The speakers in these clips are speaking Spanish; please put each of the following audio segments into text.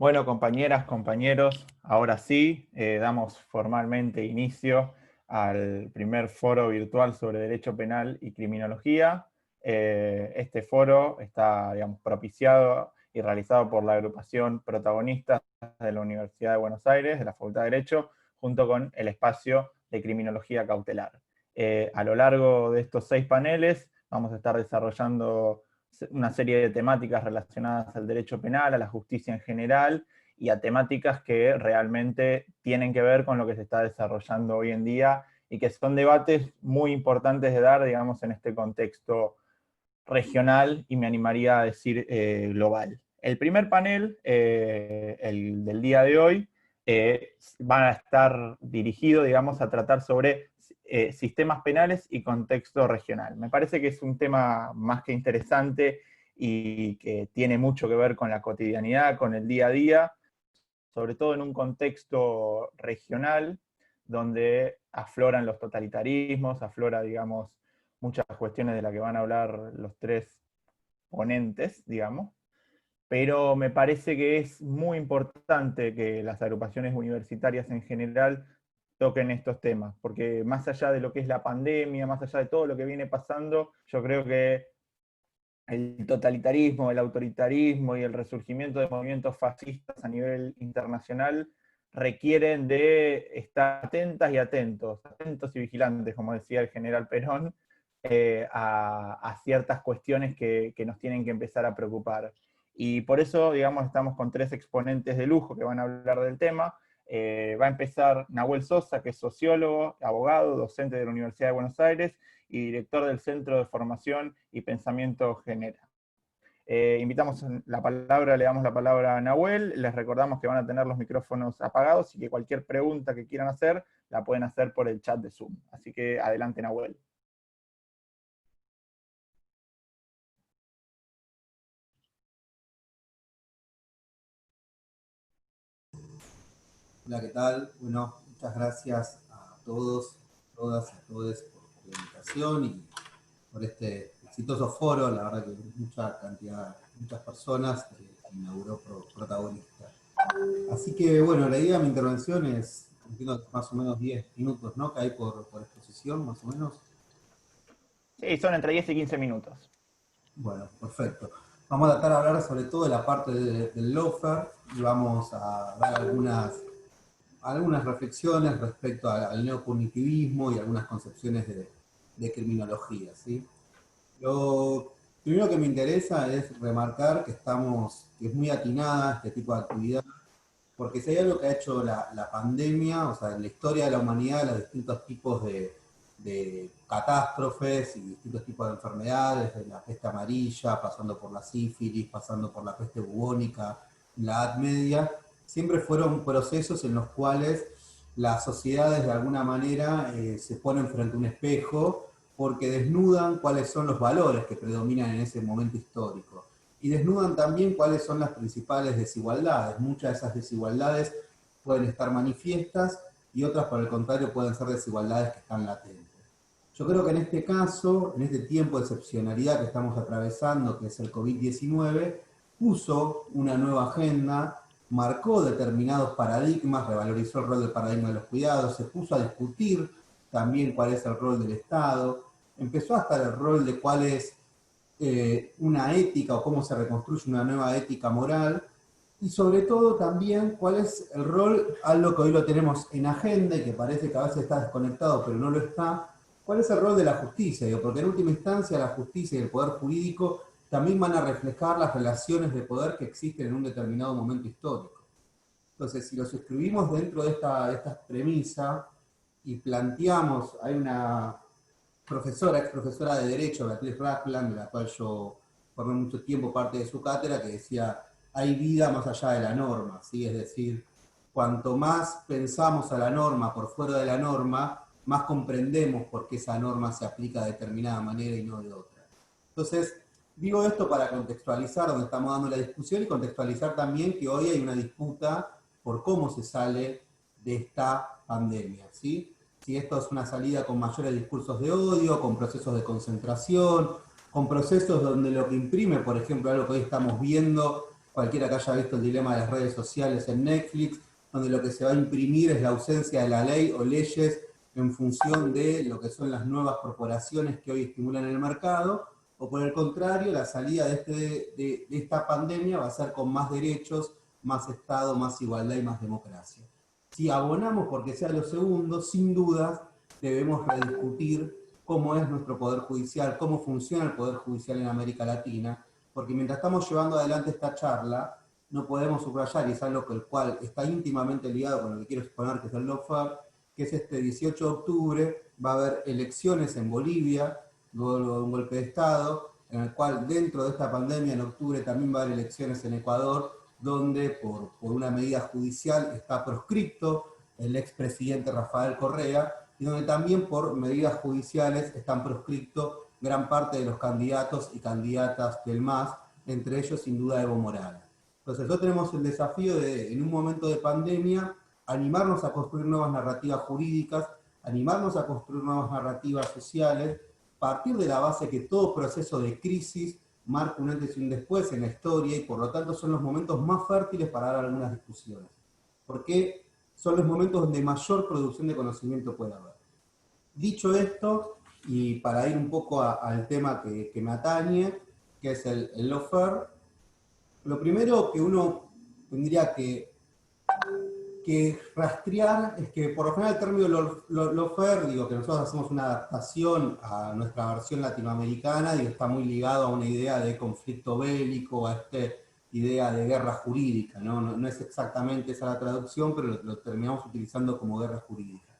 Bueno, compañeras, compañeros, ahora sí, damos formalmente inicio al primer foro virtual sobre Derecho Penal y Criminología. Este foro está, digamos, propiciado y realizado por la agrupación Protagonistas de la Universidad de Buenos Aires, de la Facultad de Derecho, junto con el espacio de Criminología Cautelar. A lo largo de estos 6 paneles vamos a estar desarrollando una serie de temáticas relacionadas al derecho penal, a la justicia en general, y a temáticas que realmente tienen que ver con lo que se está desarrollando hoy en día y que son debates muy importantes de dar, digamos, en este contexto regional y me animaría a decir global. El primer panel, el del día de hoy, va a estar dirigido, digamos, a tratar sobre sistemas penales y contexto regional. Me parece que es un tema más que interesante y que tiene mucho que ver con la cotidianidad, con el día a día, sobre todo en un contexto regional donde afloran los totalitarismos, aflora, digamos, muchas cuestiones de las que van a hablar los 3 ponentes, digamos, pero me parece que es muy importante que las agrupaciones universitarias en general toquen estos temas, porque más allá de lo que es la pandemia, más allá de todo lo que viene pasando, yo creo que el totalitarismo, el autoritarismo y el resurgimiento de movimientos fascistas a nivel internacional requieren de estar atentos y vigilantes, como decía el general Perón, a ciertas cuestiones que nos tienen que empezar a preocupar. Y por eso, digamos, estamos con 3 exponentes de lujo que van a hablar del tema. Va a empezar Nahuel Sosa, que es sociólogo, abogado, docente de la Universidad de Buenos Aires, y director del Centro de Formación y Pensamiento Genera. Invitamos la palabra, le damos la palabra a Nahuel, les recordamos que van a tener los micrófonos apagados y que cualquier pregunta que quieran hacer, la pueden hacer por el chat de Zoom. Así que adelante, Nahuel. Hola, ¿qué tal? Bueno, muchas gracias a todos, todas y a todos por la invitación y por este exitoso foro. La verdad que mucha cantidad, muchas personas que inauguró protagonista. Así que, bueno, la idea de mi intervención es, entiendo, más o menos 10 minutos, ¿no? Que hay por exposición, más o menos. Sí, son entre 10 y 15 minutos. Bueno, perfecto. Vamos a tratar de hablar sobre todo de la parte del lawfare y vamos a dar algunas reflexiones respecto al neocognitivismo y algunas concepciones de criminología, ¿sí? Lo primero que me interesa es remarcar que es muy atinada este tipo de actividad, porque si hay algo que ha hecho la pandemia, o sea, en la historia de la humanidad, los distintos tipos de catástrofes y distintos tipos de enfermedades, de la peste amarilla, pasando por la sífilis, pasando por la peste bubónica, en la Edad Media, siempre fueron procesos en los cuales las sociedades de alguna manera se ponen frente a un espejo porque desnudan cuáles son los valores que predominan en ese momento histórico y desnudan también cuáles son las principales desigualdades. Muchas de esas desigualdades pueden estar manifiestas y otras, por el contrario, pueden ser desigualdades que están latentes. Yo creo que en este caso, en este tiempo de excepcionalidad que estamos atravesando, que es el COVID-19, puso una nueva agenda, marcó determinados paradigmas, revalorizó el rol del paradigma de los cuidados, se puso a discutir también cuál es el rol del Estado, empezó a estar el rol de cuál es una ética o cómo se reconstruye una nueva ética moral, y sobre todo también cuál es el rol, algo que hoy lo tenemos en agenda y que parece que a veces está desconectado pero no lo está, cuál es el rol de la justicia, porque en última instancia la justicia y el poder jurídico también van a reflejar las relaciones de poder que existen en un determinado momento histórico. Entonces, si los escribimos dentro de esta premisa y planteamos, hay una ex profesora de Derecho, Beatriz Ragland, de la cual yo formé mucho tiempo parte de su cátedra, que decía, hay vida más allá de la norma, ¿sí? Es decir, cuanto más pensamos a la norma por fuera de la norma, más comprendemos por qué esa norma se aplica de determinada manera y no de otra. Entonces, digo esto para contextualizar donde estamos dando la discusión y contextualizar también que hoy hay una disputa por cómo se sale de esta pandemia, ¿sí? Si esto es una salida con mayores discursos de odio, con procesos de concentración, con procesos donde lo que imprime, por ejemplo, algo que hoy estamos viendo, cualquiera que haya visto El dilema de las redes sociales en Netflix, donde lo que se va a imprimir es la ausencia de la ley o leyes en función de lo que son las nuevas corporaciones que hoy estimulan el mercado, o por el contrario, la salida de esta pandemia va a ser con más derechos, más Estado, más igualdad y más democracia. Si abonamos porque sea lo segundo, sin dudas debemos rediscutir cómo es nuestro Poder Judicial, cómo funciona el Poder Judicial en América Latina, porque mientras estamos llevando adelante esta charla, no podemos subrayar, y es algo con el cual está íntimamente ligado con lo que quiero exponer, que es el lawfare, que es este 18 de octubre, va a haber elecciones en Bolivia, luego de un golpe de Estado, en el cual dentro de esta pandemia en octubre también va a haber elecciones en Ecuador, donde por una medida judicial está proscripto el expresidente Rafael Correa, y donde también por medidas judiciales están proscriptos gran parte de los candidatos y candidatas del MAS, entre ellos sin duda Evo Morales. Entonces nosotros tenemos el desafío de, en un momento de pandemia, animarnos a construir nuevas narrativas jurídicas, animarnos a construir nuevas narrativas sociales, partir de la base que todo proceso de crisis marca un antes y un después en la historia, y por lo tanto son los momentos más fértiles para dar algunas discusiones. Porque son los momentos donde mayor producción de conocimiento puede haber. Dicho esto, y para ir un poco al tema que me atañe, que es el lawfare, lo primero que uno tendría que rastrear es que, por lo general, el término lawfare, digo que nosotros hacemos una adaptación a nuestra versión latinoamericana y está muy ligado a una idea de conflicto bélico, a esta idea de guerra jurídica, ¿no? No es exactamente esa la traducción, pero lo terminamos utilizando como guerra jurídica.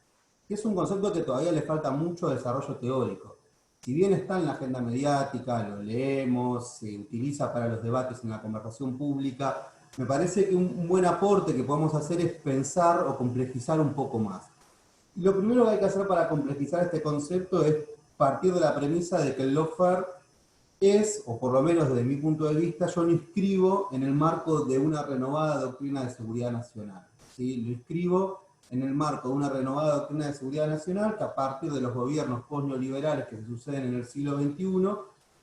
Y es un concepto que todavía le falta mucho desarrollo teórico. Si bien está en la agenda mediática, lo leemos, se utiliza para los debates en la conversación pública, me parece que un buen aporte que podemos hacer es pensar o complejizar un poco más. Y lo primero que hay que hacer para complejizar este concepto es partir de la premisa de que el lawfare es, o por lo menos desde mi punto de vista, yo lo inscribo en el marco de una renovada doctrina de seguridad nacional. ¿Sí? Lo inscribo en el marco de una renovada doctrina de seguridad nacional que, a partir de los gobiernos post-neoliberales que se suceden en el siglo XXI,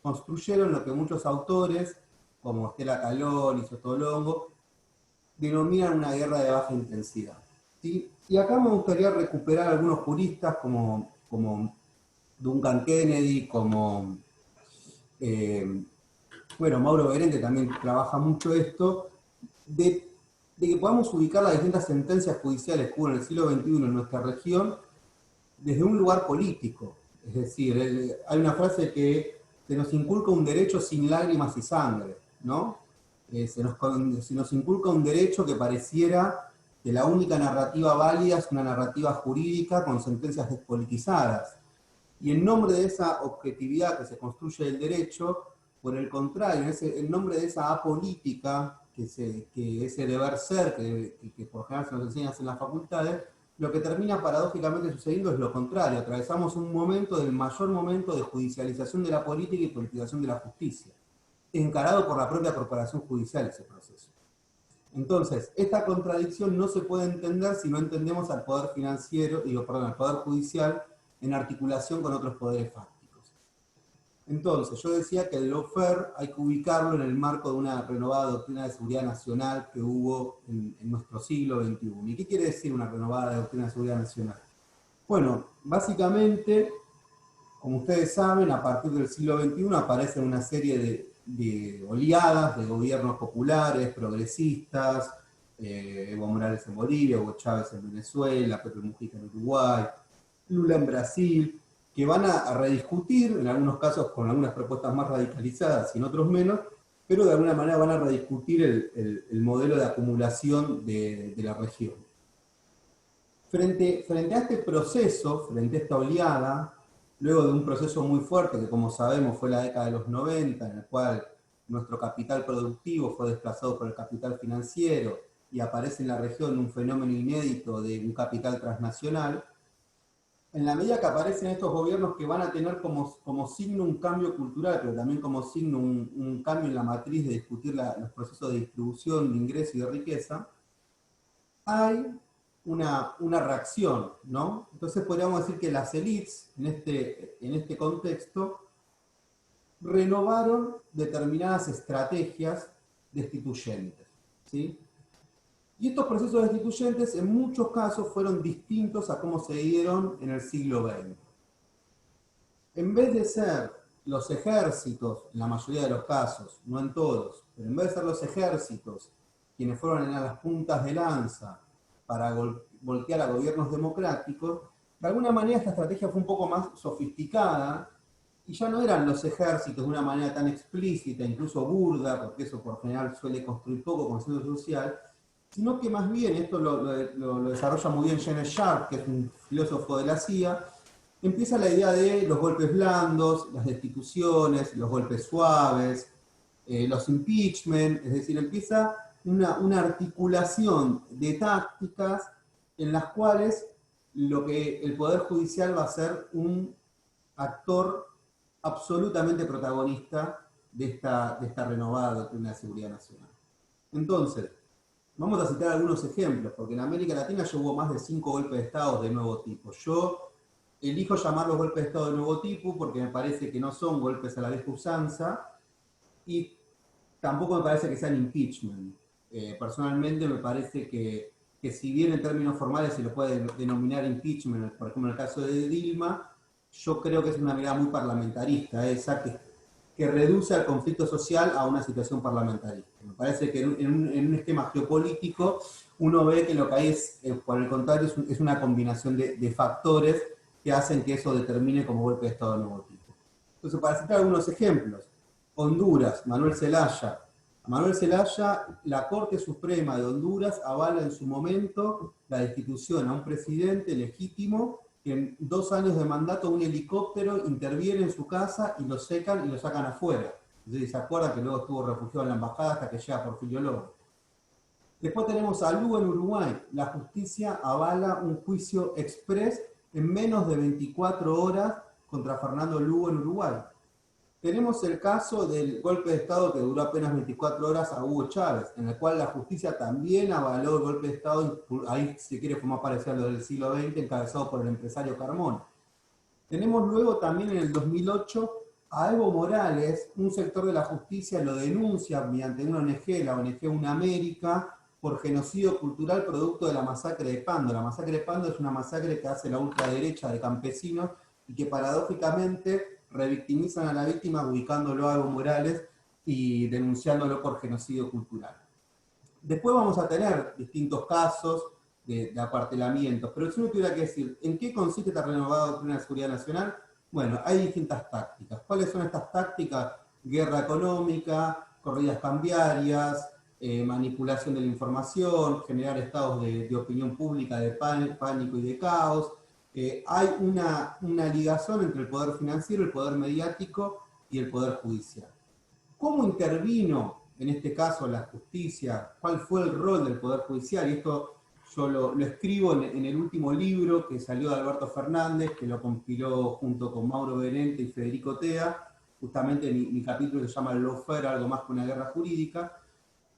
construyeron lo que muchos autores, como Estela Calón y Sotolongo, denominan una guerra de baja intensidad. ¿Sí? Y acá me gustaría recuperar algunos juristas como Duncan Kennedy, como Mauro Berente también trabaja mucho esto, de que podamos ubicar las distintas sentencias judiciales que hubo en el siglo XXI en nuestra región desde un lugar político. Es decir, hay una frase que se nos inculca un derecho sin lágrimas y sangre, ¿no? Se nos inculca un derecho que pareciera que la única narrativa válida es una narrativa jurídica con sentencias despolitizadas. Y en nombre de esa objetividad que se construye el derecho, por el contrario, en nombre de esa apolítica, que ese deber ser, que por general se nos enseña en las facultades, lo que termina paradójicamente sucediendo es lo contrario. Atravesamos un momento del mayor momento de judicialización de la política y politización de la justicia, encarado por la propia corporación judicial ese proceso. Entonces, esta contradicción no se puede entender si no entendemos al poder al poder judicial en articulación con otros poderes fácticos. Entonces, yo decía que el lawfare hay que ubicarlo en el marco de una renovada doctrina de seguridad nacional que hubo en nuestro siglo XXI. ¿Y qué quiere decir una renovada doctrina de seguridad nacional? Bueno, básicamente, como ustedes saben, a partir del siglo XXI aparecen una serie de oleadas de gobiernos populares, progresistas, Evo Morales en Bolivia, Hugo Chávez en Venezuela, Pepe Mujica en Uruguay, Lula en Brasil, que van a rediscutir, en algunos casos con algunas propuestas más radicalizadas y en otros menos, pero de alguna manera van a rediscutir el modelo de acumulación de la región. Frente a este proceso, frente a esta oleada, luego de un proceso muy fuerte, que como sabemos fue la década de los 90, en el cual nuestro capital productivo fue desplazado por el capital financiero y aparece en la región un fenómeno inédito de un capital transnacional, en la medida que aparecen estos gobiernos que van a tener como signo un cambio cultural, pero también como signo un cambio en la matriz de discutir los procesos de distribución de ingresos y de riqueza, hay una reacción, ¿no? Entonces podríamos decir que las élites, en este contexto, renovaron determinadas estrategias destituyentes, ¿sí? Y estos procesos destituyentes en muchos casos fueron distintos a cómo se dieron en el siglo XX. En vez de ser los ejércitos, en la mayoría de los casos, no en todos, pero en vez de ser los ejércitos quienes fueron a las puntas de lanza para voltear a gobiernos democráticos, de alguna manera esta estrategia fue un poco más sofisticada y ya no eran los ejércitos de una manera tan explícita, incluso burda, porque eso por general suele construir poco consenso social, sino que más bien, esto lo desarrolla muy bien Janet Sharp, que es un filósofo de la CIA, empieza la idea de los golpes blandos, las destituciones, los golpes suaves, los impeachment, es decir, empieza una articulación de tácticas en las cuales lo que el Poder Judicial va a ser un actor absolutamente protagonista de esta renovada doctrina de seguridad nacional. Entonces, vamos a citar algunos ejemplos, porque en América Latina ya hubo más de 5 golpes de Estado de nuevo tipo. Yo elijo llamarlos golpes de Estado de nuevo tipo porque me parece que no son golpes a la vieja usanza y tampoco me parece que sean impeachment. Personalmente me parece que si bien en términos formales se lo puede denominar impeachment, por ejemplo en el caso de Dilma, yo creo que es una mirada muy parlamentarista, esa que reduce al conflicto social a una situación parlamentarista. Me parece que en un esquema geopolítico uno ve que lo que hay es, por el contrario, es una combinación de factores que hacen que eso determine como golpe de Estado de nuevo tipo. Entonces, para citar algunos ejemplos, Honduras, Manuel Zelaya. Manuel Zelaya, la Corte Suprema de Honduras avala en su momento la destitución a un presidente legítimo que en 2 años de mandato un helicóptero interviene en su casa y lo secan y lo sacan afuera. Entonces, ¿se acuerdan que luego estuvo refugiado en la embajada hasta que llega Porfirio Lobo? Después tenemos a Lugo en Uruguay. La justicia avala un juicio exprés en menos de 24 horas contra Fernando Lugo en Uruguay. Tenemos el caso del golpe de Estado que duró apenas 24 horas a Hugo Chávez, en el cual la justicia también avaló el golpe de Estado, ahí si quiere fue más parecido a lo del siglo XX, encabezado por el empresario Carmona. Tenemos luego también en el 2008 a Evo Morales, un sector de la justicia lo denuncia mediante una ONG, la ONG Una América, por genocidio cultural producto de la masacre de Pando. La masacre de Pando es una masacre que hace la ultraderecha de campesinos y que paradójicamente revictimizan a la víctima ubicándolo a Evo Morales y denunciándolo por genocidio cultural. Después vamos a tener distintos casos de apartelamientos, pero si uno tuviera que decir, ¿en qué consiste esta renovada doctrina de seguridad nacional? Bueno, hay distintas tácticas. ¿Cuáles son estas tácticas? Guerra económica, corridas cambiarias, manipulación de la información, generar estados de opinión pública, de pánico y de caos. Hay una ligación entre el poder financiero, el poder mediático y el poder judicial. ¿Cómo intervino en este caso la justicia? ¿Cuál fue el rol del poder judicial? Y esto yo lo escribo en el último libro que salió de Alberto Fernández, que lo compiló junto con Mauro Benente y Federico Tea, justamente mi capítulo se llama El lawfare, algo más que una guerra jurídica,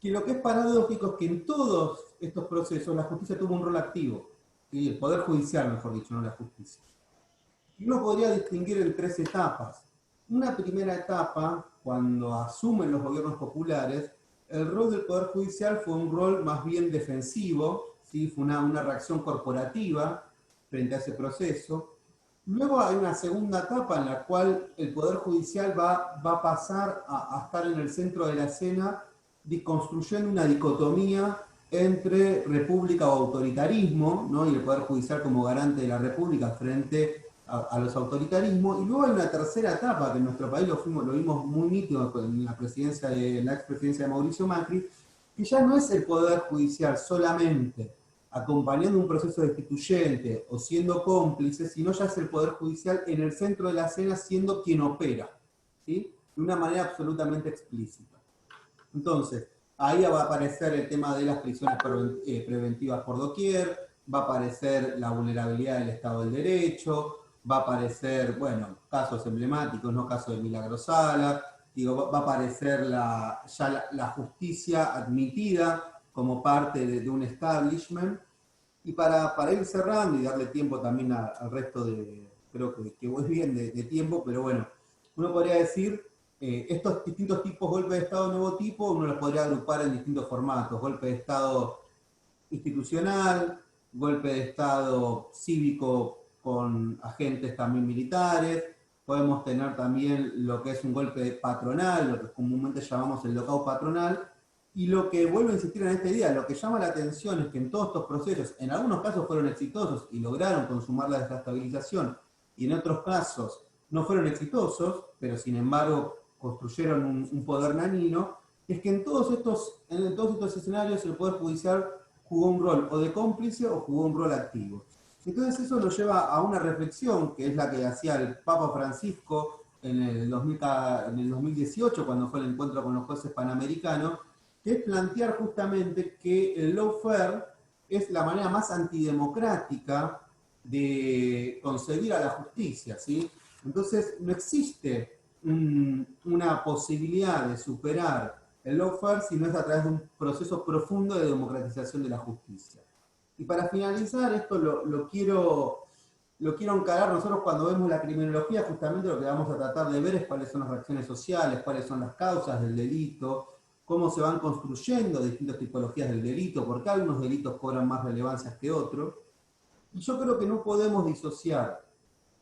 que lo que es paradójico es que en todos estos procesos la justicia tuvo un rol activo, ¿sí? El poder judicial, mejor dicho, no la justicia. Y uno podría distinguir en 3 etapas. Una primera etapa, cuando asumen los gobiernos populares, el rol del Poder Judicial fue un rol más bien defensivo, ¿sí? Fue una reacción corporativa frente a ese proceso. Luego hay una segunda etapa en la cual el Poder Judicial va a pasar a estar en el centro de la escena, construyendo una dicotomía entre república o autoritarismo, ¿no? Y el Poder Judicial como garante de la república frente a los autoritarismos. Y luego hay una tercera etapa que en nuestro país lo vimos muy nítido en la expresidencia de Mauricio Macri, que ya no es el Poder Judicial solamente acompañando un proceso destituyente o siendo cómplice, sino ya es el Poder Judicial en el centro de la escena siendo quien opera, ¿sí? De una manera absolutamente explícita. Entonces, ahí va a aparecer el tema de las prisiones preventivas por doquier, va a aparecer la vulnerabilidad del Estado del Derecho, va a aparecer, bueno, casos emblemáticos, no casos de Milagro Sala, digo, va a aparecer ya la justicia admitida como parte de un establishment. Y para ir cerrando y darle tiempo también al resto creo que voy bien de tiempo, pero bueno, uno podría decir, estos distintos tipos de golpe de Estado de nuevo tipo, uno los podría agrupar en distintos formatos: golpe de Estado institucional, golpe de Estado cívico con agentes también militares, podemos tener también lo que es un golpe patronal, lo que comúnmente llamamos el lockout patronal, y lo que vuelvo a insistir en esta idea, lo que llama la atención es que en todos estos procesos, en algunos casos fueron exitosos y lograron consumar la desestabilización, y en otros casos no fueron exitosos, pero sin embargo construyeron un poder dañino, es que en todos estos escenarios el Poder Judicial jugó un rol o de cómplice o jugó un rol activo. Entonces eso nos lleva a una reflexión, que es la que hacía el Papa Francisco en el 2018, cuando fue el encuentro con los jueces panamericanos, que es plantear justamente que el lawfare es la manera más antidemocrática de concebir a la justicia, ¿sí? Entonces no existe una posibilidad de superar el lawfare si no es a través de un proceso profundo de democratización de la justicia. Y para finalizar, esto lo quiero encarar. Nosotros cuando vemos la criminología, justamente lo que vamos a tratar de ver es cuáles son las reacciones sociales, cuáles son las causas del delito, cómo se van construyendo distintas tipologías del delito, por qué algunos delitos cobran más relevancia que otros. Y yo creo que no podemos disociar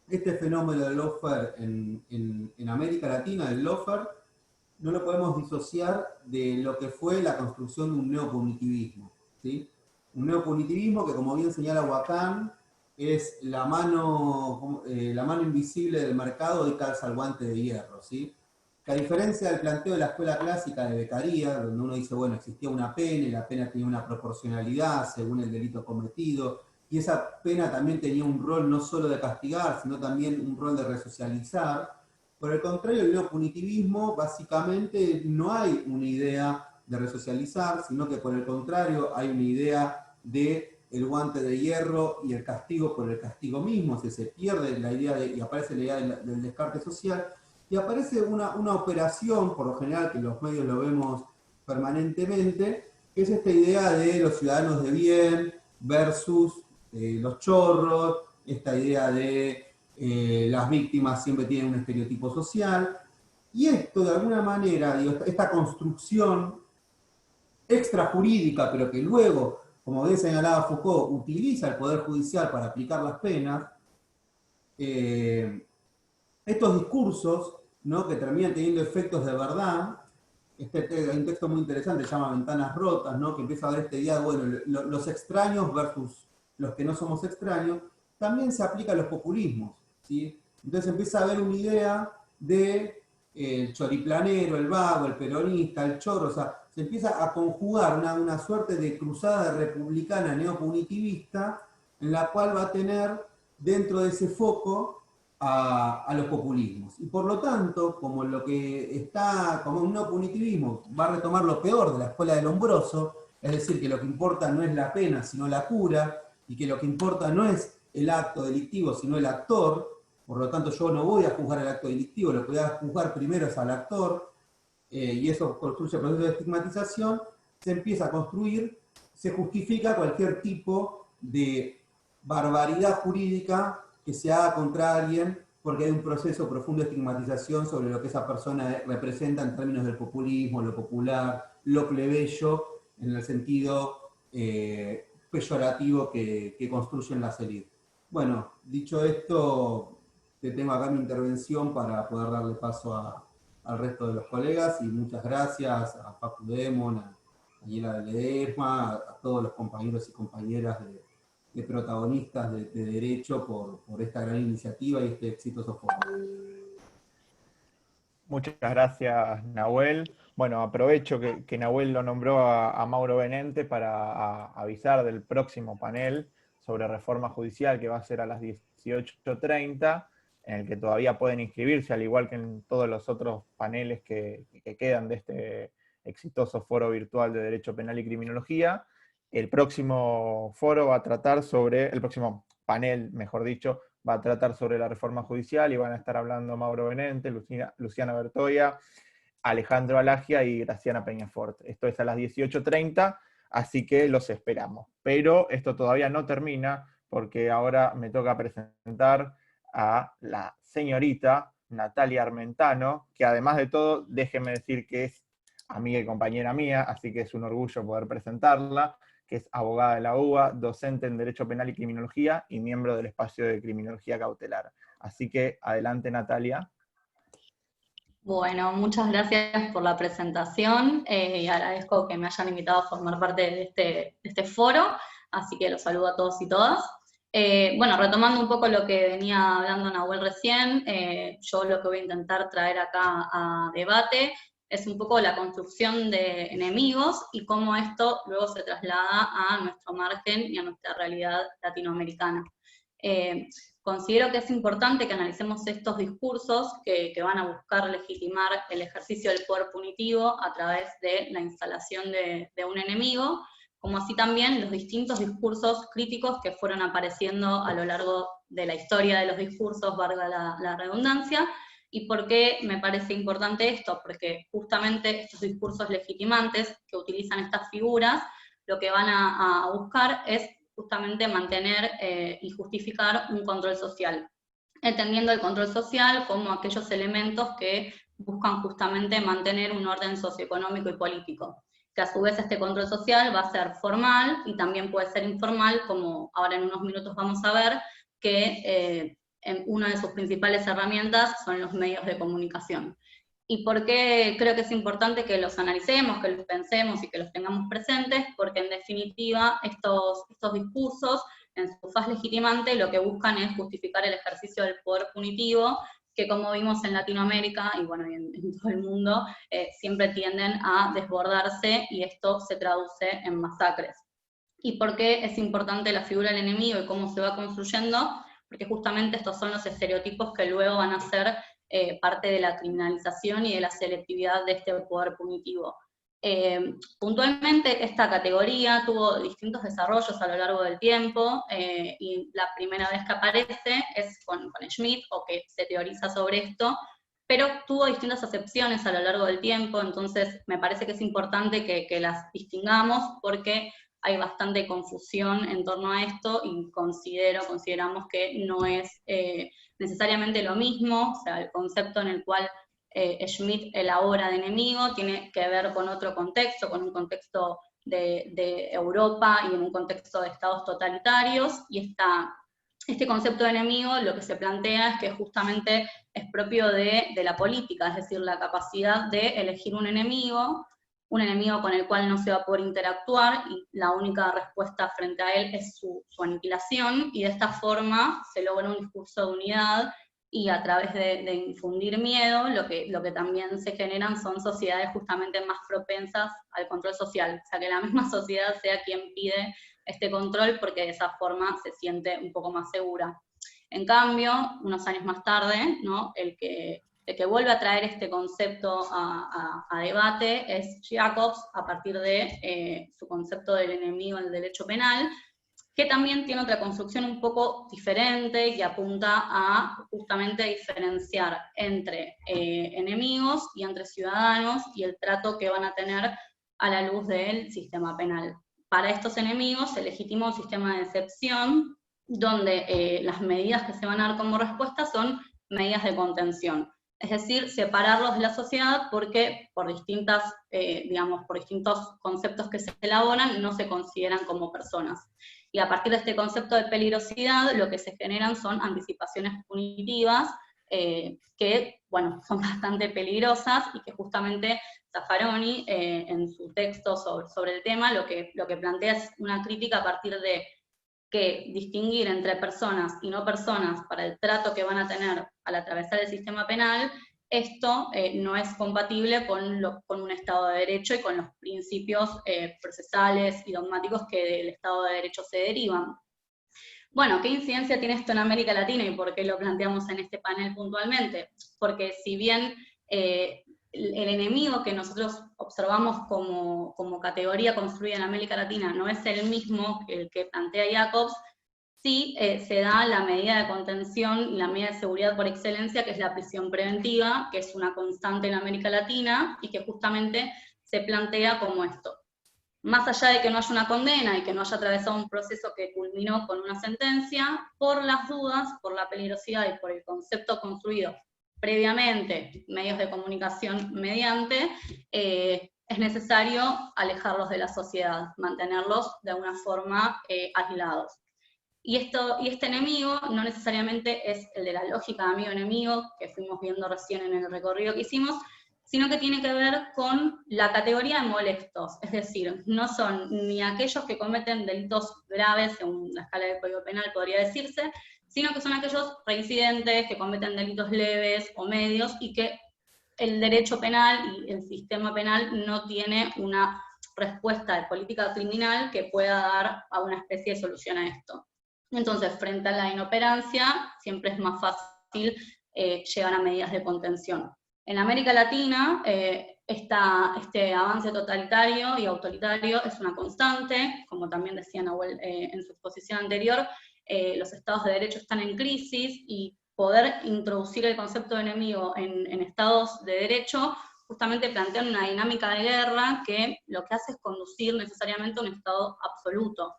este fenómeno del lawfare en América Latina, del lawfare, no lo podemos disociar de lo que fue la construcción de un neopunitivismo, ¿sí? Un neopunitivismo que, como bien señala Huacán, es la mano invisible del mercado y calza el guante de hierro, ¿sí? Que a diferencia del planteo de la escuela clásica de Beccaria, donde uno dice, bueno, existía una pena y la pena tenía una proporcionalidad según el delito cometido, y esa pena también tenía un rol no solo de castigar, sino también un rol de resocializar. Por el contrario, el neopunitivismo básicamente no hay una idea de resocializar, sino que por el contrario hay una idea de el guante de hierro y el castigo por el castigo mismo. Se pierde la idea y aparece la idea del descarte social, y aparece una operación, por lo general que en los medios lo vemos permanentemente, que es esta idea de los ciudadanos de bien versus los chorros, esta idea de las víctimas siempre tienen un estereotipo social, y esto de alguna manera, digo, esta construcción extrajurídica, pero que luego, como bien señalaba Foucault, utiliza el Poder Judicial para aplicar las penas, estos discursos, ¿no?, que terminan teniendo efectos de verdad. Hay un texto muy interesante, se llama Ventanas Rotas, ¿no?, que empieza a ver esta idea, bueno, los extraños versus los que no somos extraños, también se aplica a los populismos, ¿sí? Entonces empieza a haber una idea de el choriplanero, el vago, el peronista, el chorro, o sea, se empieza a conjugar una suerte de cruzada republicana neopunitivista, en la cual va a tener dentro de ese foco a los populismos. Y por lo tanto, como lo que está, como un neopunitivismo va a retomar lo peor de la escuela de Lombroso, es decir, que lo que importa no es la pena, sino la cura, y que lo que importa no es el acto delictivo, sino el actor. Por lo tanto, yo no voy a juzgar el acto delictivo, lo que voy a juzgar primero es al actor, y eso construye el proceso de estigmatización. Se empieza a construir, se justifica cualquier tipo de barbaridad jurídica que se haga contra alguien, porque hay un proceso profundo de estigmatización sobre lo que esa persona representa en términos del populismo, lo popular, lo plebeyo, en el sentido peyorativo que construyen las élites. Bueno, dicho esto, te tengo acá mi intervención para poder darle paso al resto de los colegas, y muchas gracias a Facu Demon, a Daniela de Ledesma, a todos los compañeros y compañeras de protagonistas de Derecho por esta gran iniciativa y este exitoso foro. Muchas gracias, Nahuel. Bueno, aprovecho que Nahuel lo nombró a Mauro Benente para avisar del próximo panel sobre reforma judicial, que va a ser a las 18:30, en el que todavía pueden inscribirse, al igual que en todos los otros paneles que quedan de este exitoso foro virtual de Derecho Penal y Criminología. El próximo foro va a tratar sobre, el próximo panel, mejor dicho, va a tratar sobre la reforma judicial, y van a estar hablando Mauro Benente, Luciana Bertoia, Alejandro Alagia y Graciana Peñafort. Esto es a las 18:30, así que los esperamos. Pero esto todavía no termina, porque ahora me toca presentar a la señorita Natalia Armentano, que además de todo, déjeme decir que es amiga y compañera mía, así que es un orgullo poder presentarla, que es abogada de la UBA, docente en Derecho Penal y Criminología y miembro del espacio de Criminología Cautelar. Así que adelante, Natalia. Bueno, muchas gracias por la presentación y agradezco que me hayan invitado a formar parte de este foro, así que los saludo a todos y todas. Bueno, retomando un poco lo que venía hablando Nahuel recién, yo lo que voy a intentar traer acá a debate es un poco la construcción de enemigos y cómo esto luego se traslada a nuestro margen y a nuestra realidad latinoamericana. Considero que es importante que analicemos estos discursos que van a buscar legitimar el ejercicio del poder punitivo a través de la instalación de un enemigo, como así también los distintos discursos críticos que fueron apareciendo a lo largo de la historia de los discursos, valga la redundancia. ¿Y por qué me parece importante esto? Porque justamente estos discursos legitimantes que utilizan estas figuras, lo que van a buscar es justamente mantener y justificar un control social, entendiendo el control social como aquellos elementos que buscan justamente mantener un orden socioeconómico y político, que a su vez este control social va a ser formal y también puede ser informal, como ahora en unos minutos vamos a ver, que una de sus principales herramientas son los medios de comunicación. ¿Y por qué creo que es importante que los analicemos, que los pensemos y que los tengamos presentes? Porque en definitiva estos discursos, en su faz legitimante, lo que buscan es justificar el ejercicio del poder punitivo, que como vimos en Latinoamérica, y bueno, en todo el mundo, siempre tienden a desbordarse, y esto se traduce en masacres. ¿Y por qué es importante la figura del enemigo y cómo se va construyendo? Porque justamente estos son los estereotipos que luego van a ser parte de la criminalización y de la selectividad de este poder punitivo. Puntualmente esta categoría tuvo distintos desarrollos a lo largo del tiempo, y la primera vez que aparece es con Schmitt, o que se teoriza sobre esto, pero tuvo distintas acepciones a lo largo del tiempo, entonces me parece que es importante que las distingamos, porque hay bastante confusión en torno a esto, y consideramos que no es necesariamente lo mismo. O sea, el concepto en el cual Schmitt elabora de enemigo tiene que ver con otro contexto, con un contexto de Europa y en un contexto de estados totalitarios, y este concepto de enemigo lo que se plantea es que justamente es propio de la política, es decir, la capacidad de elegir un enemigo con el cual no se va a poder interactuar, y la única respuesta frente a él es su aniquilación, y de esta forma se logra un discurso de unidad, y a través de infundir miedo, lo que también se generan son sociedades justamente más propensas al control social, o sea, que la misma sociedad sea quien pide este control, porque de esa forma se siente un poco más segura. En cambio, unos años más tarde, ¿no?, el que vuelve a traer este concepto a debate es Jacobs, a partir de su concepto del enemigo en el derecho penal, que también tiene otra construcción un poco diferente, que apunta a justamente diferenciar entre enemigos y entre ciudadanos, y el trato que van a tener a la luz del sistema penal. Para estos enemigos se legitima un sistema de excepción, donde las medidas que se van a dar como respuesta son medidas de contención. Es decir, separarlos de la sociedad, porque por distintos conceptos que se elaboran no se consideran como personas. Y a partir de este concepto de peligrosidad, lo que se generan son anticipaciones punitivas, que, bueno, son bastante peligrosas, y que justamente Zaffaroni, en su texto sobre el tema, lo que plantea es una crítica a partir de que distinguir entre personas y no personas para el trato que van a tener al atravesar el sistema penal, esto no es compatible con un Estado de Derecho y con los principios procesales y dogmáticos que del Estado de Derecho se derivan. Bueno, ¿qué incidencia tiene esto en América Latina y por qué lo planteamos en este panel puntualmente? Porque si bien el enemigo que nosotros observamos como categoría construida en América Latina no es el mismo que el que plantea Jacobs, sí se da la medida de contención y la medida de seguridad por excelencia, que es la prisión preventiva, que es una constante en América Latina y que justamente se plantea como esto. Más allá de que no haya una condena y que no haya atravesado un proceso que culminó con una sentencia, por las dudas, por la peligrosidad y por el concepto construido previamente medios de comunicación mediante, es necesario alejarlos de la sociedad, mantenerlos de alguna forma aislados. Y este enemigo no necesariamente es el de la lógica de amigo-enemigo, que fuimos viendo recién en el recorrido que hicimos, sino que tiene que ver con la categoría de molestos, es decir, no son ni aquellos que cometen delitos graves, según la escala del Código Penal podría decirse, sino que son aquellos reincidentes que cometen delitos leves o medios y que el derecho penal y el sistema penal no tiene una respuesta de política criminal que pueda dar a una especie de solución a esto. Entonces, frente a la inoperancia, siempre es más fácil llegar a medidas de contención. En América Latina, este avance totalitario y autoritario es una constante, como también decía Nahuel en su exposición anterior, los estados de derecho están en crisis, y poder introducir el concepto de enemigo en estados de derecho justamente plantean una dinámica de guerra que lo que hace es conducir necesariamente a un estado absoluto,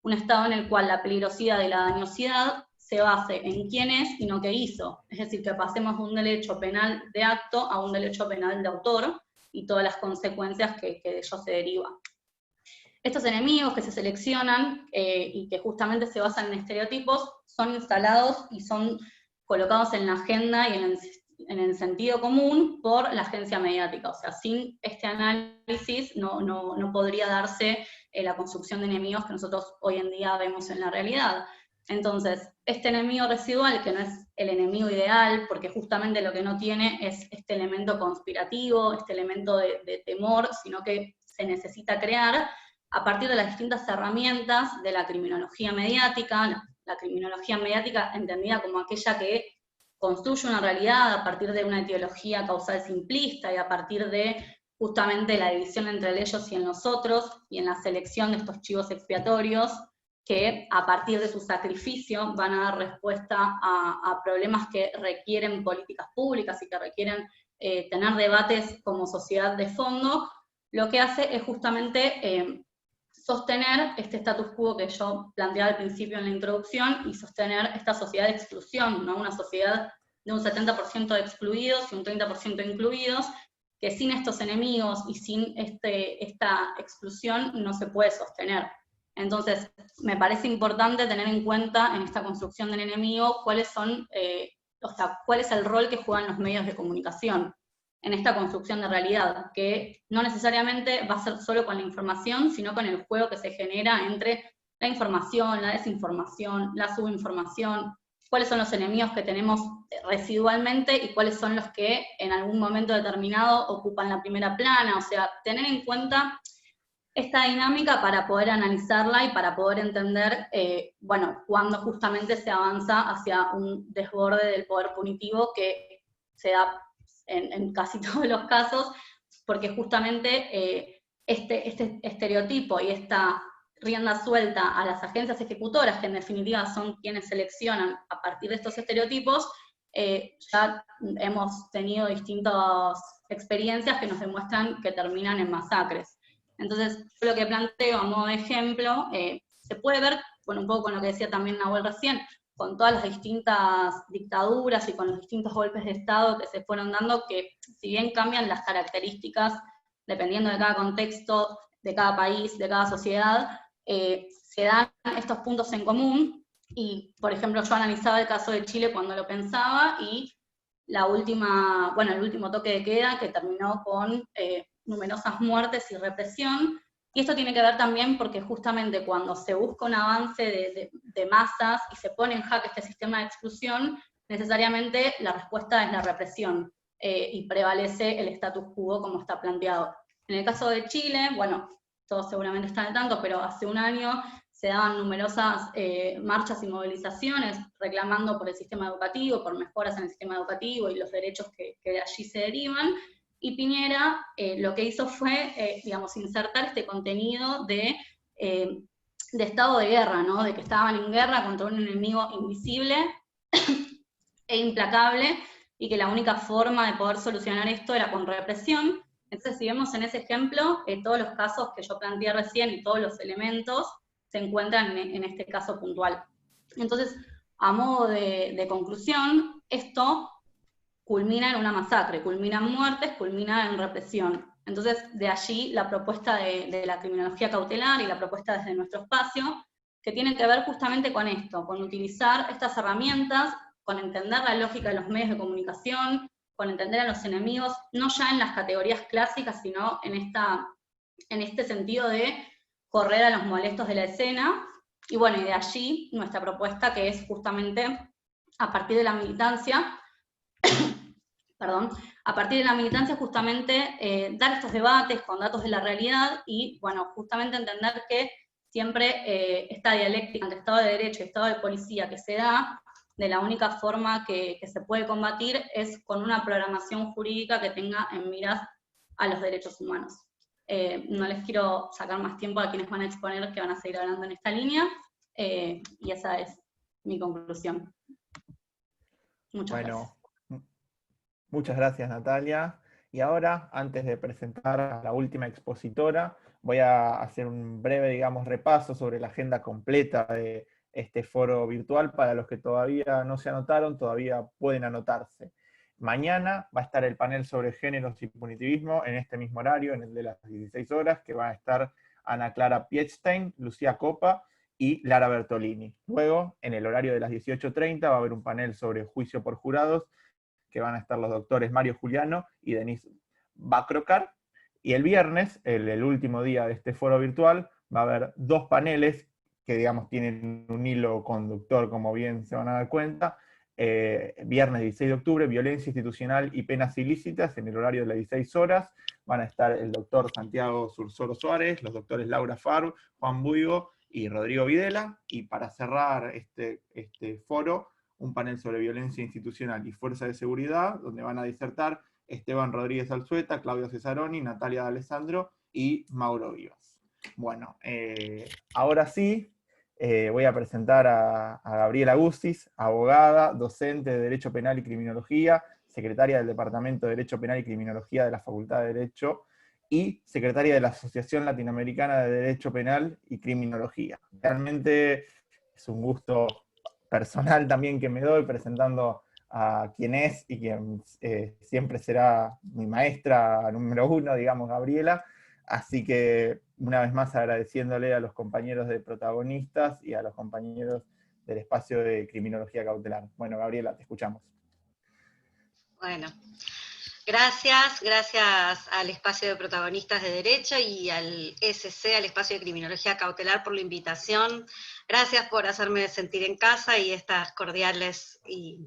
un estado en el cual la peligrosidad y la dañosidad se base en quién es y no qué hizo. Es decir, que pasemos de un derecho penal de acto a un derecho penal de autor, y todas las consecuencias que de ello se derivan. Estos enemigos que se seleccionan y que justamente se basan en estereotipos son instalados y son colocados en la agenda y en el sentido común por la agencia mediática. O sea, sin este análisis no podría darse la construcción de enemigos que nosotros hoy en día vemos en la realidad. Entonces, este enemigo residual, que no es el enemigo ideal, porque justamente lo que no tiene es este elemento conspirativo, este elemento de temor, sino que se necesita crear a partir de las distintas herramientas de la criminología mediática, la criminología mediática entendida como aquella que construye una realidad a partir de una etiología causal simplista y a partir de justamente la división entre el ellos y el nosotros, y en la selección de estos chivos expiatorios, que a partir de su sacrificio van a dar respuesta a problemas que requieren políticas públicas y que requieren tener debates como sociedad de fondo. Lo que hace es justamente sostener este status quo que yo planteaba al principio en la introducción, y sostener esta sociedad de exclusión, ¿no? Una sociedad de un 70% de excluidos y un 30% de incluidos, que sin estos enemigos y sin esta exclusión no se puede sostener. Entonces, me parece importante tener en cuenta en esta construcción del enemigo cuál es el rol que juegan los medios de comunicación en esta construcción de realidad, que no necesariamente va a ser solo con la información, sino con el juego que se genera entre la información, la desinformación, la subinformación, cuáles son los enemigos que tenemos residualmente y cuáles son los que en algún momento determinado ocupan la primera plana. O sea, tener en cuenta esta dinámica para poder analizarla y para poder entender, cuándo justamente se avanza hacia un desborde del poder punitivo que se da en casi todos los casos, porque justamente este estereotipo y esta rienda suelta a las agencias ejecutoras, que en definitiva son quienes seleccionan a partir de estos estereotipos, ya hemos tenido distintas experiencias que nos demuestran que terminan en masacres. Entonces, yo lo que planteo a modo de ejemplo, se puede ver, un poco con lo que decía también Nahuel recién, con todas las distintas dictaduras y con los distintos golpes de Estado que se fueron dando, que si bien cambian las características dependiendo de cada contexto, de cada país, de cada sociedad, se dan estos puntos en común. Y, por ejemplo, yo analizaba el caso de Chile cuando lo pensaba, y el último toque de queda que terminó con numerosas muertes y represión. Y esto tiene que ver también porque justamente cuando se busca un avance de masas y se pone en jaque este sistema de exclusión, necesariamente la respuesta es la represión, y prevalece el status quo como está planteado. En el caso de Chile, todos seguramente están al tanto, pero hace un año se daban numerosas marchas y movilizaciones reclamando por el sistema educativo, por mejoras en el sistema educativo y los derechos que de allí se derivan. Y Piñera lo que hizo fue, insertar este contenido de estado de guerra, ¿no? De que estaban en guerra contra un enemigo invisible e implacable, y que la única forma de poder solucionar esto era con represión. Entonces, si vemos en ese ejemplo, todos los casos que yo planteé recién y todos los elementos se encuentran en este caso puntual. Entonces, a modo de conclusión, esto culmina en una masacre, culmina en muertes, culmina en represión. Entonces, de allí la propuesta de la criminología cautelar y la propuesta desde nuestro espacio, que tiene que ver justamente con esto, con utilizar estas herramientas, con entender la lógica de los medios de comunicación, con entender a los enemigos, no ya en las categorías clásicas, sino en este sentido de correr a los molestos de la escena. Y bueno, y de allí nuestra propuesta, que es justamente a partir de la militancia, perdón, a partir de la militancia justamente dar estos debates con datos de la realidad y, bueno, justamente entender que siempre esta dialéctica entre Estado de Derecho y Estado de Policía que se da, de la única forma que se puede combatir es con una programación jurídica que tenga en miras a los derechos humanos. No les quiero sacar más tiempo a quienes van a exponer, que van a seguir hablando en esta línea, y esa es mi conclusión. Muchas gracias. Muchas gracias, Natalia. Y ahora, antes de presentar a la última expositora, voy a hacer un breve, digamos, repaso sobre la agenda completa de este foro virtual. Para los que todavía no se anotaron, todavía pueden anotarse. Mañana va a estar el panel sobre géneros y punitivismo en este mismo horario, en el de las 16 horas, que van a estar Ana Clara Pietstein, Lucía Copa y Lara Bertolini. Luego, en el horario de las 18:30, va a haber un panel sobre juicio por jurados, que van a estar los doctores Mario Juliano y Denise Bacrocar. Y el viernes, el último día de este foro virtual, va a haber dos paneles que, digamos, tienen un hilo conductor, como bien se van a dar cuenta. Viernes 16 de octubre, violencia institucional y penas ilícitas, en el horario de las 16 horas. Van a estar el doctor Santiago Sursoro Suárez, los doctores Laura Farb, Juan Buigo y Rodrigo Videla. Y para cerrar este foro, un panel sobre violencia institucional y fuerza de seguridad, donde van a disertar Esteban Rodríguez Alzueta, Claudio Cesaroni, Natalia D'Alessandro y Mauro Vivas. Bueno, ahora sí, voy a presentar a Gabriela Gustis, abogada, docente de Derecho Penal y Criminología, secretaria del Departamento de Derecho Penal y Criminología de la Facultad de Derecho, y secretaria de la Asociación Latinoamericana de Derecho Penal y Criminología. Realmente es un gusto personal también que me doy presentando a quien es y quien siempre será mi maestra número uno, digamos, Gabriela. Así que una vez más agradeciéndole a los compañeros de protagonistas y a los compañeros del espacio de criminología cautelar. Bueno, Gabriela, te escuchamos. Bueno, gracias al espacio de protagonistas de derecho y al SC, al espacio de criminología cautelar, por la invitación. Gracias por hacerme sentir en casa y estas cordiales y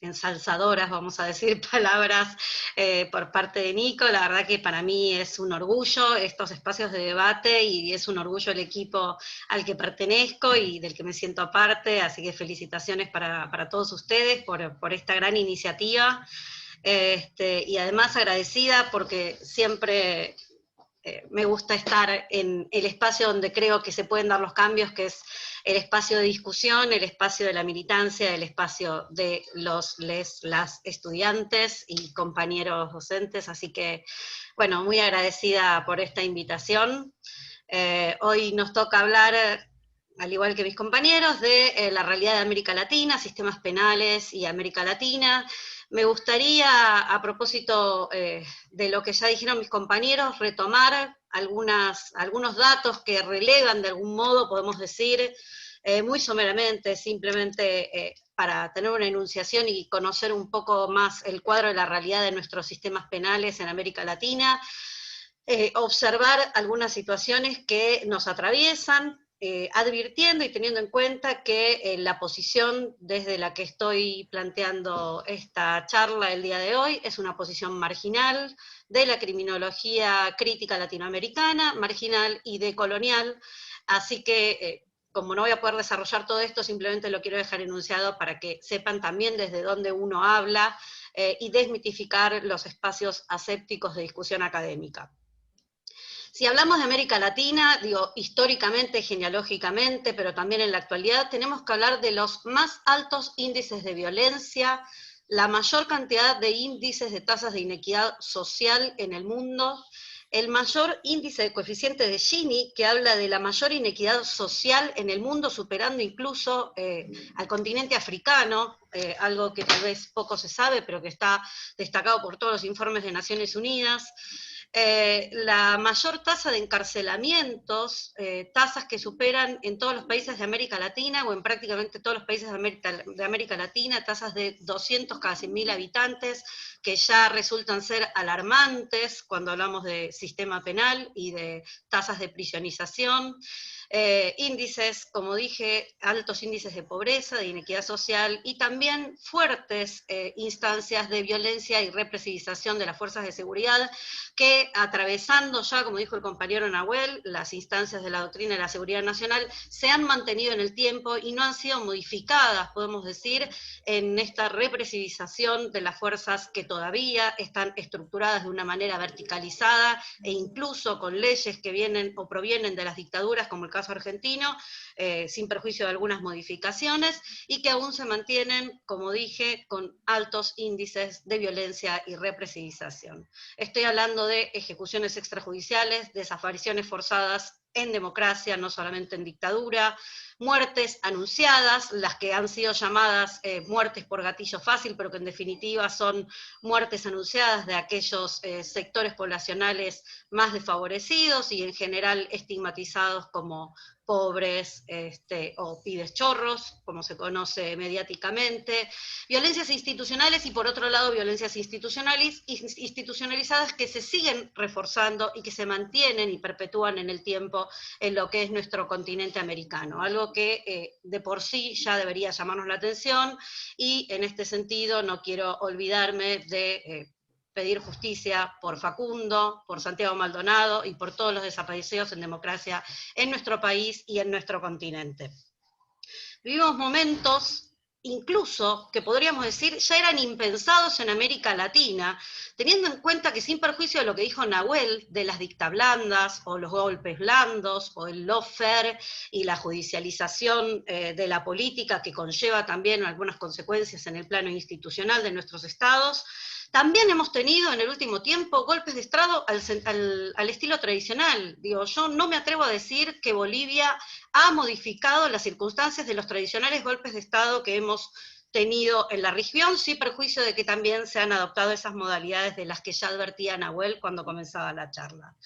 ensalzadoras, vamos a decir, palabras por parte de Nico. La verdad que para mí es un orgullo estos espacios de debate y es un orgullo el equipo al que pertenezco y del que me siento aparte, así que felicitaciones para todos ustedes por esta gran iniciativa. Y además agradecida porque siempre me gusta estar en el espacio donde creo que se pueden dar los cambios, que es el espacio de discusión, el espacio de la militancia, el espacio de las estudiantes y compañeros docentes, así que, bueno, muy agradecida por esta invitación. Hoy nos toca hablar, al igual que mis compañeros, de la realidad de América Latina, sistemas penales y América Latina. Me gustaría, a propósito de lo que ya dijeron mis compañeros, retomar algunos datos que relevan de algún modo, podemos decir, muy someramente, simplemente para tener una enunciación y conocer un poco más el cuadro de la realidad de nuestros sistemas penales en América Latina, observar algunas situaciones que nos atraviesan, advirtiendo y teniendo en cuenta que la posición desde la que estoy planteando esta charla el día de hoy es una posición marginal de la criminología crítica latinoamericana, marginal y decolonial, así que como no voy a poder desarrollar todo esto, simplemente lo quiero dejar enunciado para que sepan también desde dónde uno habla y desmitificar los espacios asépticos de discusión académica. Si hablamos de América Latina, digo, históricamente, genealógicamente, pero también en la actualidad, tenemos que hablar de los más altos índices de violencia, la mayor cantidad de índices de tasas de inequidad social en el mundo, el mayor índice de coeficiente de Gini, que habla de la mayor inequidad social en el mundo, superando incluso al continente africano, algo que tal vez poco se sabe, pero que está destacado por todos los informes de Naciones Unidas. La mayor tasa de encarcelamientos, tasas que superan en todos los países de América Latina, o en prácticamente todos los países de América Latina, tasas de 200 cada 100.000 habitantes, que ya resultan ser alarmantes cuando hablamos de sistema penal y de tasas de prisionización. Índices, como dije, altos índices de pobreza, de inequidad social, y también fuertes instancias de violencia y represivización de las fuerzas de seguridad, que atravesando ya, como dijo el compañero Nahuel, las instancias de la doctrina de la seguridad nacional, se han mantenido en el tiempo y no han sido modificadas, podemos decir, en esta represivización de las fuerzas que todavía están estructuradas de una manera verticalizada, e incluso con leyes que vienen o provienen de las dictaduras, como el caso argentino, sin perjuicio de algunas modificaciones, y que aún se mantienen, como dije, con altos índices de violencia y represivización. Estoy hablando de ejecuciones extrajudiciales, desapariciones forzadas en democracia, no solamente en dictadura, muertes anunciadas, las que han sido llamadas muertes por gatillo fácil, pero que en definitiva son muertes anunciadas de aquellos sectores poblacionales más desfavorecidos y en general estigmatizados como pobres o pibes chorros, como se conoce mediáticamente, violencias institucionales y por otro lado violencias institucionalizadas que se siguen reforzando y que se mantienen y perpetúan en el tiempo en lo que es nuestro continente americano, algo que de por sí ya debería llamarnos la atención, y en este sentido no quiero olvidarme de pedir justicia por Facundo, por Santiago Maldonado y por todos los desaparecidos en democracia en nuestro país y en nuestro continente. Vivimos momentos incluso que podríamos decir ya eran impensados en América Latina, teniendo en cuenta que, sin perjuicio de lo que dijo Nahuel de las dictablandas o los golpes blandos o el lawfare y la judicialización de la política, que conlleva también algunas consecuencias en el plano institucional de nuestros estados, también hemos tenido en el último tiempo golpes de Estado al estilo tradicional. Digo, yo no me atrevo a decir que Bolivia ha modificado las circunstancias de los tradicionales golpes de Estado que hemos tenido en la región, sin perjuicio de que también se han adoptado esas modalidades de las que ya advertía Nahuel cuando comenzaba la charla.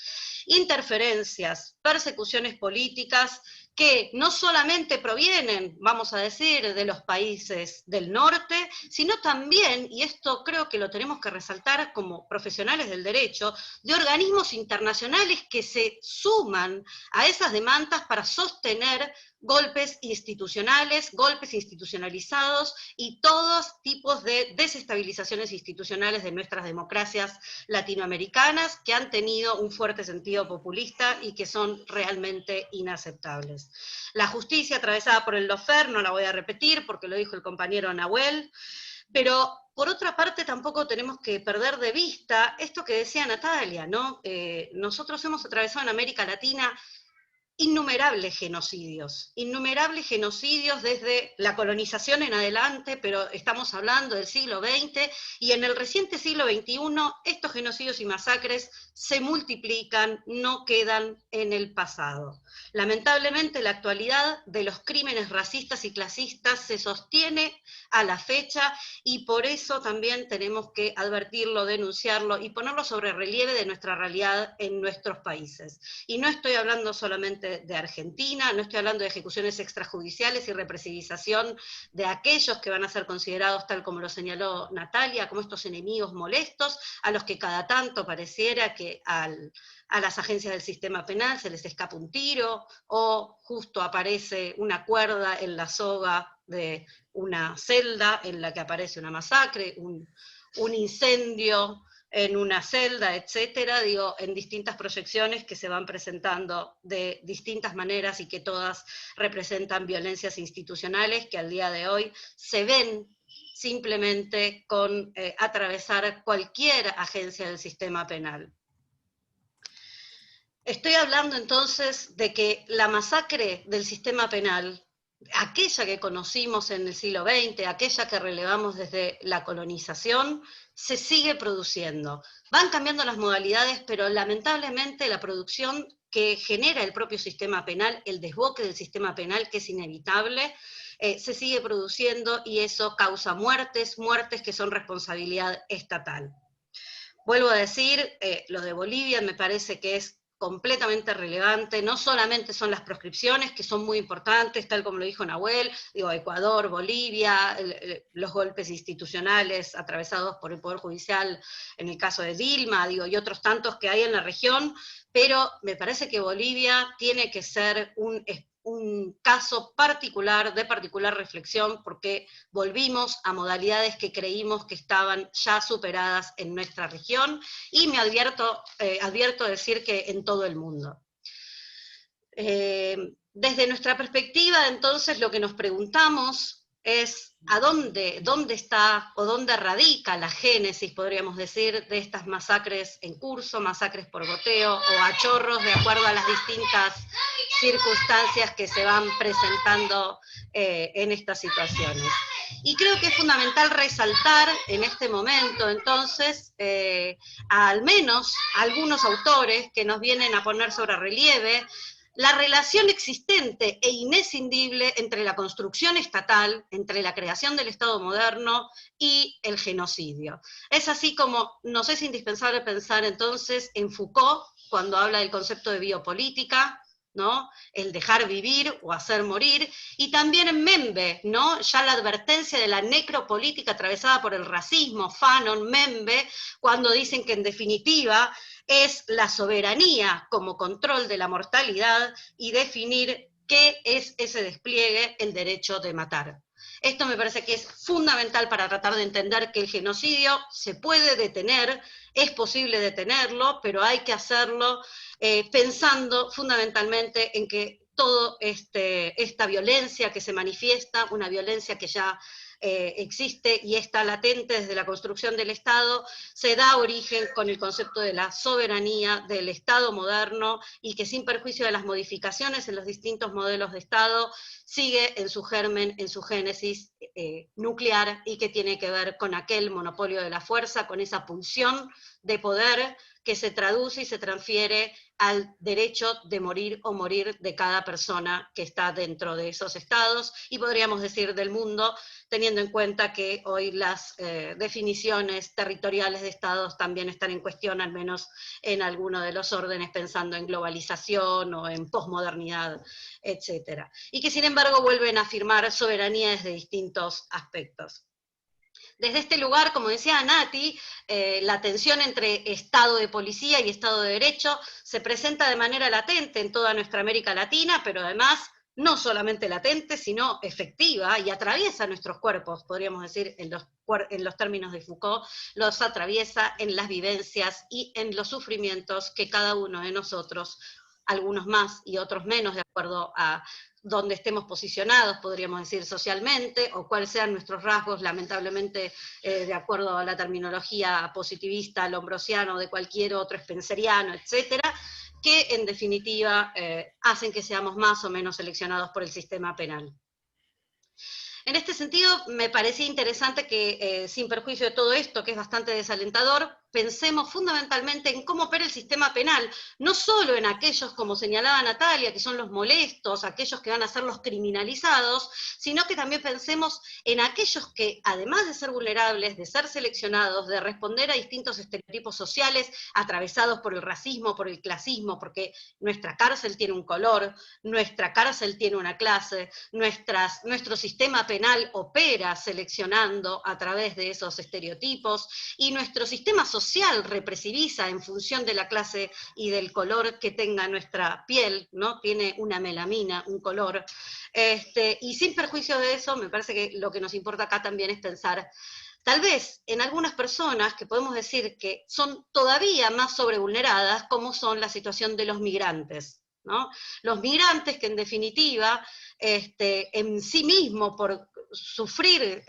Interferencias, persecuciones políticas, que no solamente provienen, vamos a decir, de los países del norte, sino también, y esto creo que lo tenemos que resaltar como profesionales del derecho, de organismos internacionales que se suman a esas demandas para sostener golpes institucionales, golpes institucionalizados y todos tipos de desestabilizaciones institucionales de nuestras democracias latinoamericanas que han tenido un fuerte sentido populista y que son realmente inaceptables. La justicia atravesada por el lawfare, no la voy a repetir porque lo dijo el compañero Nahuel, pero por otra parte tampoco tenemos que perder de vista esto que decía Natalia, ¿no? Nosotros hemos atravesado en América Latina innumerables genocidios desde la colonización en adelante, pero estamos hablando del siglo XX, y en el reciente siglo XXI estos genocidios y masacres se multiplican, no quedan en el pasado. Lamentablemente la actualidad de los crímenes racistas y clasistas se sostiene a la fecha, y por eso también tenemos que advertirlo, denunciarlo y ponerlo sobre relieve de nuestra realidad en nuestros países. Y no estoy hablando solamente de Argentina, no estoy hablando de ejecuciones extrajudiciales y represivización de aquellos que van a ser considerados, tal como lo señaló Natalia, como estos enemigos molestos, a los que cada tanto pareciera que a las agencias del sistema penal se les escapa un tiro, o justo aparece una cuerda en la soga de una celda en la que aparece una masacre, un incendio en una celda, etcétera, digo, en distintas proyecciones que se van presentando de distintas maneras y que todas representan violencias institucionales que al día de hoy se ven simplemente con atravesar cualquier agencia del sistema penal. Estoy hablando entonces de que la masacre del sistema penal aquella que conocimos en el siglo XX, aquella que relevamos desde la colonización, se sigue produciendo. Van cambiando las modalidades, pero lamentablemente la producción que genera el propio sistema penal, el desboque del sistema penal, que es inevitable, se sigue produciendo y eso causa muertes que son responsabilidad estatal. Vuelvo a decir, lo de Bolivia me parece que es completamente relevante, no solamente son las proscripciones, que son muy importantes, tal como lo dijo Nahuel, digo, Ecuador, Bolivia, los golpes institucionales atravesados por el Poder Judicial, en el caso de Dilma, digo, y otros tantos que hay en la región, pero me parece que Bolivia tiene que ser un caso particular, de particular reflexión, porque volvimos a modalidades que creímos que estaban ya superadas en nuestra región, y me advierto decir que en todo el mundo. Desde nuestra perspectiva, entonces, lo que nos preguntamos es dónde está o dónde radica la génesis, podríamos decir, de estas masacres en curso, masacres por goteo o a chorros, de acuerdo a las distintas circunstancias que se van presentando en estas situaciones. Y creo que es fundamental resaltar en este momento, entonces, al menos algunos autores que nos vienen a poner sobre relieve la relación existente e inescindible entre la construcción estatal, entre la creación del Estado moderno y el genocidio. Es así como nos es indispensable pensar entonces en Foucault, cuando habla del concepto de biopolítica, ¿no? El dejar vivir o hacer morir, y también en Membe, ¿no? Ya la advertencia de la necropolítica atravesada por el racismo, Fanon, Membe, cuando dicen que en definitiva es la soberanía como control de la mortalidad y definir qué es ese despliegue, el derecho de matar. Esto me parece que es fundamental para tratar de entender que el genocidio se puede detener, es posible detenerlo, pero hay que hacerlo pensando fundamentalmente en que toda esta violencia que se manifiesta, una violencia que ya existe y está latente desde la construcción del Estado, se da origen con el concepto de la soberanía del Estado moderno y que sin perjuicio de las modificaciones en los distintos modelos de Estado, sigue en su germen, en su génesis nuclear y que tiene que ver con aquel monopolio de la fuerza, con esa pulsión de poder que se traduce y se transfiere al derecho de morir o morir de cada persona que está dentro de esos estados, y podríamos decir del mundo, teniendo en cuenta que hoy las definiciones territoriales de estados también están en cuestión, al menos en alguno de los órdenes, pensando en globalización o en posmodernidad, etc. Y que sin embargo vuelven a afirmar soberanía desde distintos aspectos. Desde este lugar, como decía Nati, la tensión entre Estado de policía y Estado de derecho se presenta de manera latente en toda nuestra América Latina, pero además no solamente latente, sino efectiva, y atraviesa nuestros cuerpos, podríamos decir, en los términos de Foucault, los atraviesa en las vivencias y en los sufrimientos que cada uno de nosotros, algunos más y otros menos, de acuerdo a donde estemos posicionados, podríamos decir, socialmente, o cuáles sean nuestros rasgos, lamentablemente, de acuerdo a la terminología positivista, lombrosiano, de cualquier otro, spenceriano, etcétera, que en definitiva hacen que seamos más o menos seleccionados por el sistema penal. En este sentido, me parecía interesante que, sin perjuicio de todo esto, que es bastante desalentador, pensemos fundamentalmente en cómo opera el sistema penal, no solo en aquellos, como señalaba Natalia, que son los molestos, aquellos que van a ser los criminalizados, sino que también pensemos en aquellos que, además de ser vulnerables, de ser seleccionados, de responder a distintos estereotipos sociales atravesados por el racismo, por el clasismo, porque nuestra cárcel tiene un color, nuestra cárcel tiene una clase, nuestro sistema penal opera seleccionando a través de esos estereotipos, y nuestro sistema social represiviza en función de la clase y del color que tenga nuestra piel, ¿no? Tiene una melamina, un color, y sin perjuicio de eso, me parece que lo que nos importa acá también es pensar, tal vez en algunas personas que podemos decir que son todavía más sobrevulneradas, como son la situación de los migrantes, ¿no? Los migrantes que en definitiva, en sí mismo, por sufrir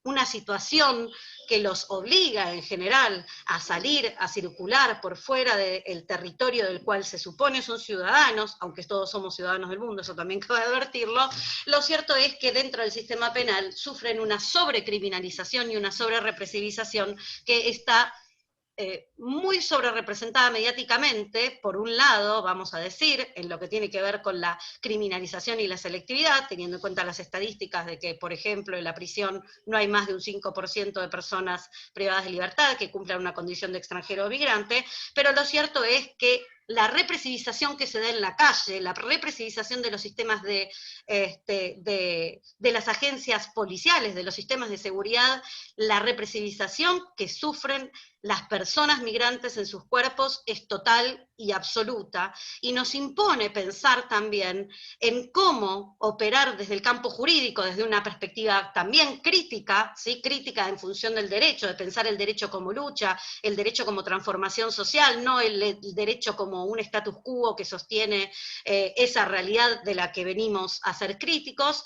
una situación que los obliga en general a salir, a circular por fuera del territorio del cual se supone son ciudadanos, aunque todos somos ciudadanos del mundo, eso también cabe advertirlo, lo cierto es que dentro del sistema penal sufren una sobrecriminalización y una sobrerepresivización que está muy sobrerepresentada mediáticamente, por un lado, vamos a decir, en lo que tiene que ver con la criminalización y la selectividad, teniendo en cuenta las estadísticas de que, por ejemplo, en la prisión no hay más de un 5% de personas privadas de libertad que cumplan una condición de extranjero o migrante, pero lo cierto es que la represivización que se da en la calle, la represivización de los sistemas de las agencias policiales, de los sistemas de seguridad, la represivización que sufren las personas migrantes en sus cuerpos es total y absoluta, y nos impone pensar también en cómo operar desde el campo jurídico, desde una perspectiva también crítica, ¿sí? Crítica en función del derecho, de pensar el derecho como lucha, el derecho como transformación social, no el derecho como un status quo que sostiene esa realidad de la que venimos a ser críticos,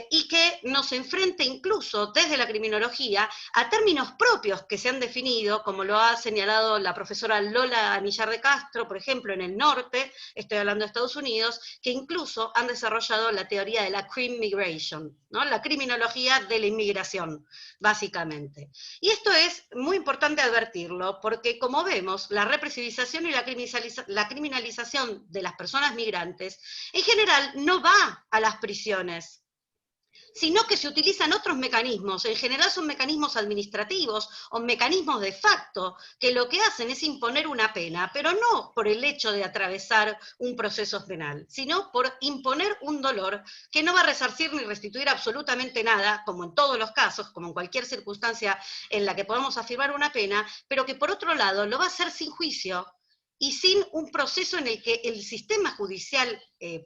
y que nos enfrente incluso desde la criminología a términos propios que se han definido, como lo ha señalado la profesora Lola Anillar de Castro, por ejemplo, en el norte, estoy hablando de Estados Unidos, que incluso han desarrollado la teoría de la crime migration, ¿no? La criminología de la inmigración, básicamente. Y esto es muy importante advertirlo, porque como vemos, la represivización y la criminalización de las personas migrantes, en general no va a las prisiones, sino que se utilizan otros mecanismos, en general son mecanismos administrativos o mecanismos de facto, que lo que hacen es imponer una pena, pero no por el hecho de atravesar un proceso penal, sino por imponer un dolor que no va a resarcir ni restituir absolutamente nada, como en todos los casos, como en cualquier circunstancia en la que podamos afirmar una pena, pero que por otro lado lo va a hacer sin juicio, y sin un proceso en el que el sistema judicial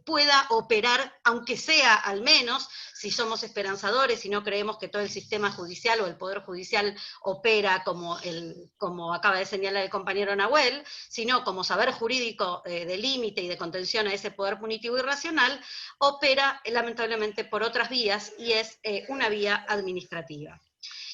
pueda operar, aunque sea al menos, si somos esperanzadores y no creemos que todo el sistema judicial o el Poder Judicial opera como acaba de señalar el compañero Nahuel, sino como saber jurídico de límite y de contención a ese poder punitivo y racional, opera lamentablemente por otras vías, y es una vía administrativa.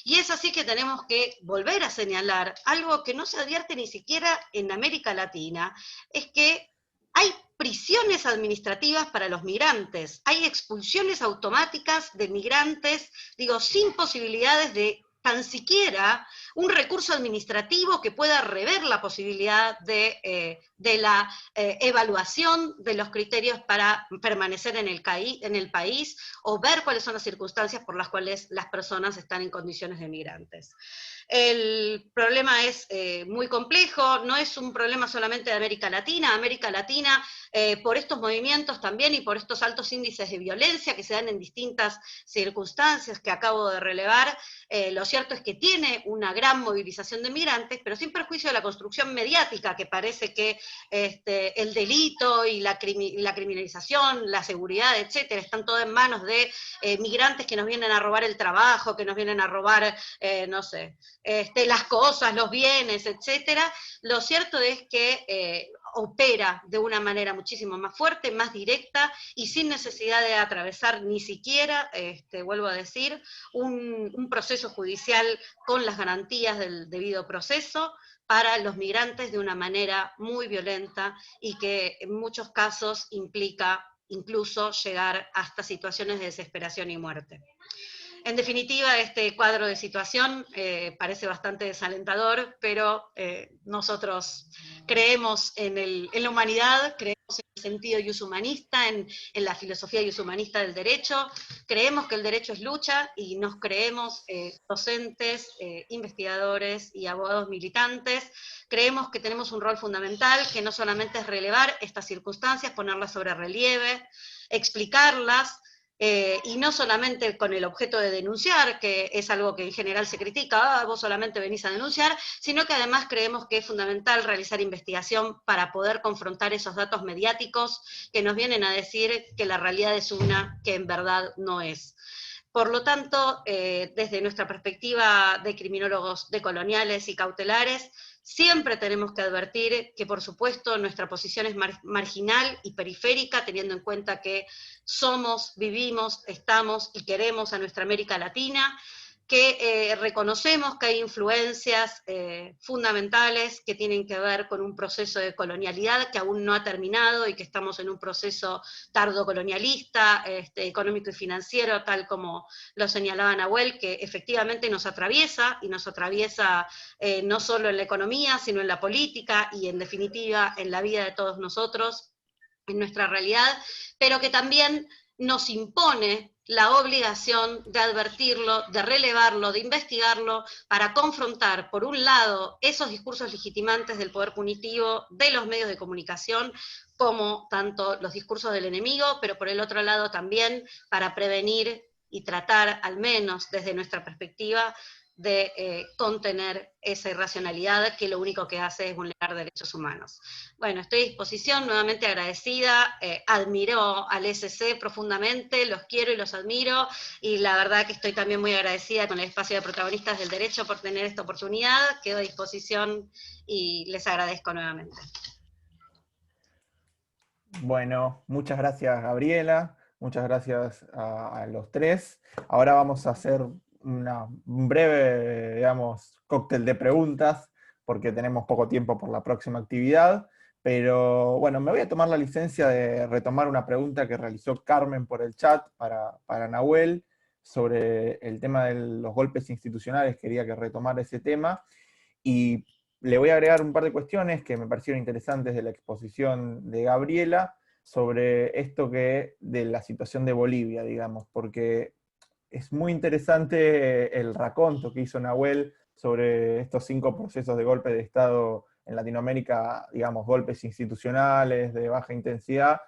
Y es así que tenemos que volver a señalar algo que no se advierte ni siquiera en América Latina, es que hay prisiones administrativas para los migrantes, hay expulsiones automáticas de migrantes, digo, sin posibilidades de tan siquiera un recurso administrativo que pueda rever la posibilidad de la evaluación de los criterios para permanecer en el país o ver cuáles son las circunstancias por las cuales las personas están en condiciones de migrantes. El problema es muy complejo, no es un problema solamente de América Latina, por estos movimientos también y por estos altos índices de violencia que se dan en distintas circunstancias que acabo de relevar, lo cierto es que tiene una gran movilización de migrantes, pero sin perjuicio de la construcción mediática, que parece que el delito y la criminalización, la seguridad, etcétera, están todo en manos de migrantes que nos vienen a robar el trabajo, que nos vienen a robar, no sé, las cosas, los bienes, etcétera. Lo cierto es que opera de una manera muchísimo más fuerte, más directa, y sin necesidad de atravesar ni siquiera, vuelvo a decir, un proceso judicial con las garantías del debido proceso para los migrantes de una manera muy violenta y que en muchos casos implica incluso llegar hasta situaciones de desesperación y muerte. En definitiva, este cuadro de situación parece bastante desalentador, pero nosotros creemos en la humanidad, creemos en el sentido iushumanista, en la filosofía iushumanista del derecho, creemos que el derecho es lucha y nos creemos docentes, investigadores y abogados militantes, creemos que tenemos un rol fundamental, que no solamente es relevar estas circunstancias, ponerlas sobre relieve, explicarlas, y no solamente con el objeto de denunciar, que es algo que en general se critica, vos solamente venís a denunciar, sino que además creemos que es fundamental realizar investigación para poder confrontar esos datos mediáticos que nos vienen a decir que la realidad es una que en verdad no es. Por lo tanto, desde nuestra perspectiva de criminólogos decoloniales y cautelares, siempre tenemos que advertir que, por supuesto, nuestra posición es marginal y periférica, teniendo en cuenta que somos, vivimos, estamos y queremos a nuestra América Latina, que reconocemos que hay influencias fundamentales que tienen que ver con un proceso de colonialidad que aún no ha terminado y que estamos en un proceso tardocolonialista, económico y financiero, tal como lo señalaba Nahuel, que efectivamente nos atraviesa, y nos atraviesa no solo en la economía, sino en la política y en definitiva en la vida de todos nosotros, en nuestra realidad, pero que también nos impone la obligación de advertirlo, de relevarlo, de investigarlo, para confrontar, por un lado, esos discursos legitimantes del poder punitivo de los medios de comunicación, como tanto los discursos del enemigo, pero por el otro lado también para prevenir y tratar, al menos desde nuestra perspectiva, de contener esa irracionalidad que lo único que hace es vulnerar derechos humanos. Bueno, estoy a disposición, nuevamente agradecida, admiro al ESC profundamente, los quiero y los admiro, y la verdad que estoy también muy agradecida con el espacio de protagonistas del derecho por tener esta oportunidad, quedo a disposición y les agradezco nuevamente. Bueno, muchas gracias Gabriela, muchas gracias a los tres. Ahora vamos a hacer un breve, digamos, cóctel de preguntas, porque tenemos poco tiempo por la próxima actividad, pero bueno, me voy a tomar la licencia de retomar una pregunta que realizó Carmen por el chat para Nahuel, sobre el tema de los golpes institucionales. Quería que retomara ese tema, y le voy a agregar un par de cuestiones que me parecieron interesantes de la exposición de Gabriela, sobre esto de la situación de Bolivia, digamos, porque es muy interesante el raconto que hizo Nahuel sobre estos 5 procesos de golpe de Estado en Latinoamérica, digamos, golpes institucionales de baja intensidad,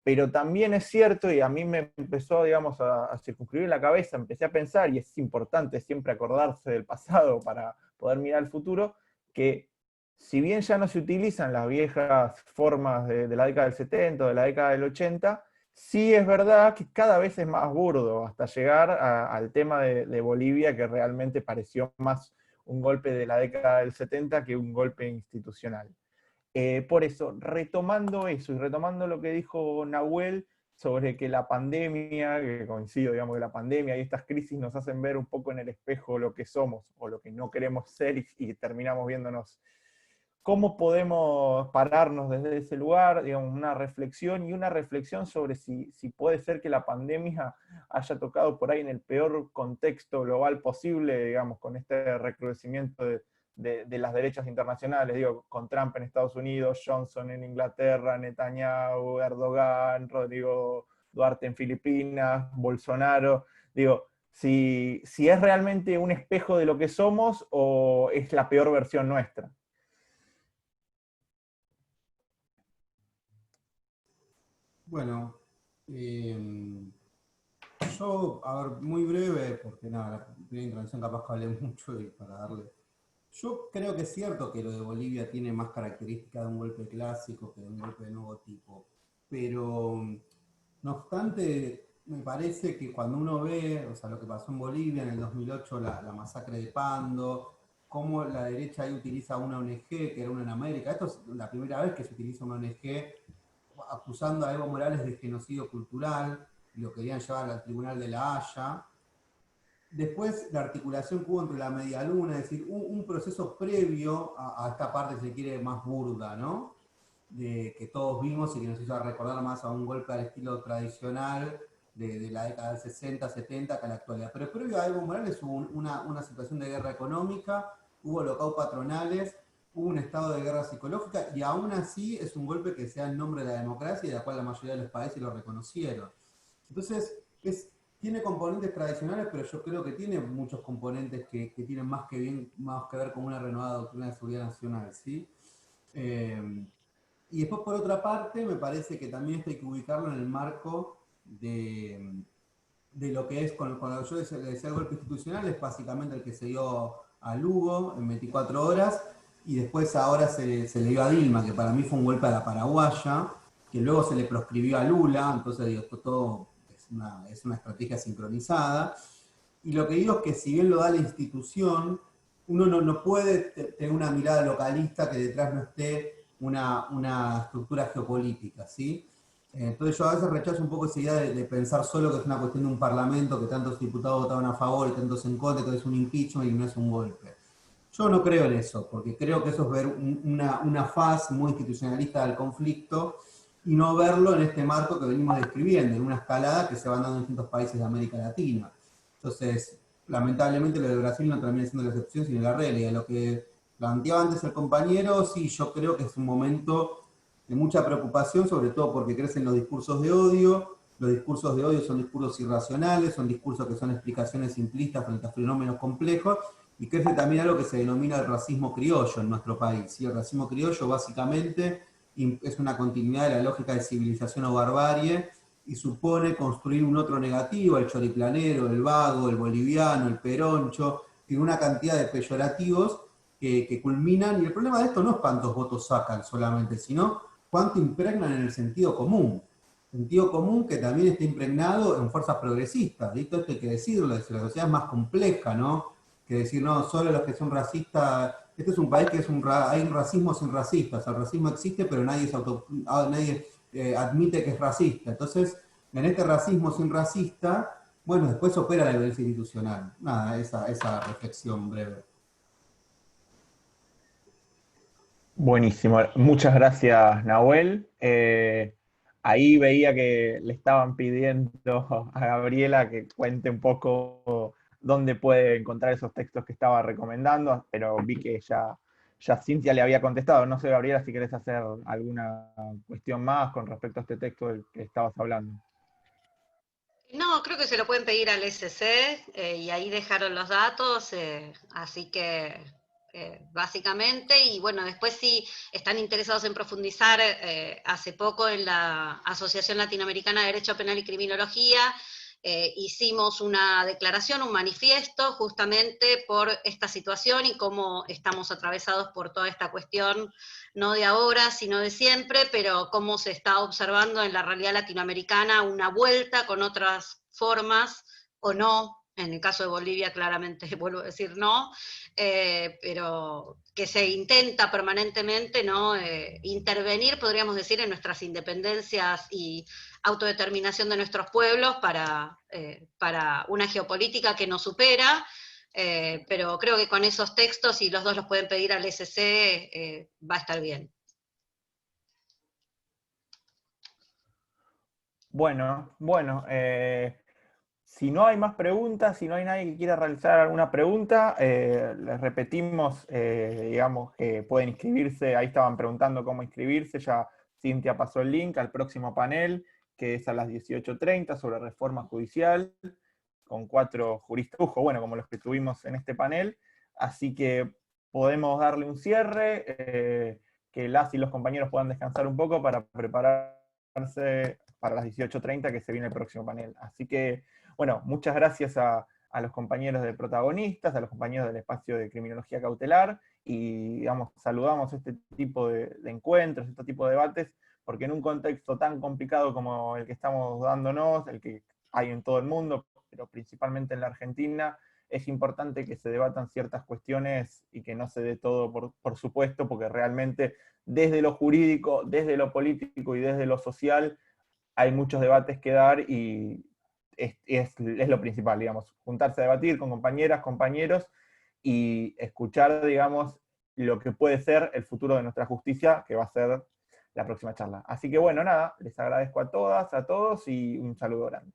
pero también es cierto, y a mí me empezó, digamos, a circunscribir la cabeza, empecé a pensar, y es importante siempre acordarse del pasado para poder mirar el futuro, que si bien ya no se utilizan las viejas formas de la década del 70 o de la década del 80, sí es verdad que cada vez es más burdo, hasta llegar al tema de Bolivia, que realmente pareció más un golpe de la década del 70 que un golpe institucional. Por eso, retomando eso y retomando lo que dijo Nahuel sobre que la pandemia, que coincido, digamos, que la pandemia y estas crisis nos hacen ver un poco en el espejo lo que somos o lo que no queremos ser, y terminamos viéndonos. ¿Cómo podemos pararnos desde ese lugar? Digamos, una reflexión sobre si puede ser que la pandemia haya tocado por ahí en el peor contexto global posible, digamos, con este recrudecimiento de las derechas internacionales, digo, con Trump en Estados Unidos, Johnson en Inglaterra, Netanyahu, Erdogan, Rodrigo Duarte en Filipinas, Bolsonaro, digo, si es realmente un espejo de lo que somos o es la peor versión nuestra. Bueno, yo, a ver, muy breve, porque nada, la primera intervención capaz que hablé mucho y para darle. Yo creo que es cierto que lo de Bolivia tiene más características de un golpe clásico que de un golpe de nuevo tipo, pero no obstante, me parece que cuando uno ve, o sea, lo que pasó en Bolivia en el 2008, la masacre de Pando, cómo la derecha ahí utiliza una ONG, que era una en América, esto es la primera vez que se utiliza una ONG acusando a Evo Morales de genocidio cultural, y lo querían llevar al Tribunal de la Haya. Después, la articulación que hubo entre la media luna, es decir, un proceso previo a esta parte, si se quiere, más burda, ¿no? Que todos vimos y que nos hizo recordar más a un golpe al estilo tradicional de la década del 60, 70 que a la actualidad. Pero previo a Evo Morales hubo una situación de guerra económica, hubo lockouts patronales, hubo un estado de guerra psicológica, y aún así es un golpe que se da en nombre de la democracia y de la cual la mayoría de los países lo reconocieron. Entonces, tiene componentes tradicionales, pero yo creo que tiene muchos componentes que tienen más que ver con una renovada doctrina de seguridad nacional, ¿sí? Y después, por otra parte, me parece que también esto hay que ubicarlo en el marco de lo que es, cuando yo decía el golpe institucional, es básicamente el que se dio a Lugo en 24 horas, y después ahora se le dio a Dilma, que para mí fue un golpe a la paraguaya, que luego se le proscribió a Lula. Entonces digo, esto todo es una estrategia sincronizada. Y lo que digo es que si bien lo da la institución, uno no puede tener una mirada localista que detrás no esté una estructura geopolítica, ¿sí? Entonces yo a veces rechazo un poco esa idea de pensar solo que es una cuestión de un parlamento, que tantos diputados votaron a favor y tantos en contra, que es un impeachment y no es un golpe. Yo no creo en eso, porque creo que eso es ver una faz muy institucionalista del conflicto y no verlo en este marco que venimos describiendo, en una escalada que se van dando en distintos países de América Latina. Entonces, lamentablemente lo de Brasil no termina siendo la excepción, sino la regla. Y a lo que planteaba antes el compañero, sí, yo creo que es un momento de mucha preocupación, sobre todo porque crecen los discursos de odio. Los discursos de odio son discursos irracionales, son discursos que son explicaciones simplistas frente a fenómenos complejos, y crece también algo que se denomina el racismo criollo en nuestro país. ¿Sí? El racismo criollo básicamente es una continuidad de la lógica de civilización o barbarie, y supone construir un otro negativo, el choriplanero, el vago, el boliviano, el peroncho, y una cantidad de peyorativos que culminan, y el problema de esto no es cuántos votos sacan solamente, sino cuánto impregnan en el sentido común. Sentido común que también está impregnado en fuerzas progresistas. ¿Listo? Esto hay que decirlo, la sociedad es más compleja, ¿no? Que decir, no, solo los que son racistas. Este es un país que hay un racismo sin racistas. El racismo existe, pero nadie admite que es racista. Entonces, en este racismo sin racista, bueno, después opera la violencia institucional. Nada, esa reflexión breve. Buenísimo, muchas gracias, Nahuel. Ahí veía que le estaban pidiendo a Gabriela que cuente un poco dónde puede encontrar esos textos que estaba recomendando, pero vi que ya Cintia le había contestado. No sé, Gabriela, si querés hacer alguna cuestión más con respecto a este texto del que estabas hablando. No, creo que se lo pueden pedir al SC y ahí dejaron los datos, así que básicamente, y bueno, después si están interesados en profundizar, hace poco en la Asociación Latinoamericana de Derecho Penal y Criminología hicimos una declaración, un manifiesto, justamente por esta situación y cómo estamos atravesados por toda esta cuestión, no de ahora, sino de siempre, pero cómo se está observando en la realidad latinoamericana una vuelta con otras formas, o no, en el caso de Bolivia claramente vuelvo a decir no, pero que se intenta permanentemente, ¿no? Intervenir, podríamos decir, en nuestras independencias y autodeterminación de nuestros pueblos para una geopolítica que nos supera, pero creo que con esos textos, y los dos los pueden pedir al SC, va a estar bien. Bueno, si no hay más preguntas, si no hay nadie que quiera realizar alguna pregunta, les repetimos, digamos, que pueden inscribirse. Ahí estaban preguntando cómo inscribirse, ya Cintia pasó el link al próximo panel, que es a las 18:30, sobre reforma judicial, con 4 juristas, bueno, como los que tuvimos en este panel. Así que podemos darle un cierre, que las y los compañeros puedan descansar un poco para prepararse para las 18:30, que se viene el próximo panel. Así que, bueno, muchas gracias a los compañeros de protagonistas, a los compañeros del espacio de criminología cautelar, y digamos, saludamos este tipo de encuentros, este tipo de debates, porque en un contexto tan complicado como el que estamos dándonos, el que hay en todo el mundo, pero principalmente en la Argentina, es importante que se debatan ciertas cuestiones y que no se dé todo por supuesto, porque realmente desde lo jurídico, desde lo político y desde lo social, hay muchos debates que dar, y es lo principal, digamos, juntarse a debatir con compañeras, compañeros, y escuchar, digamos, lo que puede ser el futuro de nuestra justicia, que va a ser la próxima charla. Así que bueno, nada, les agradezco a todas, a todos, y un saludo grande.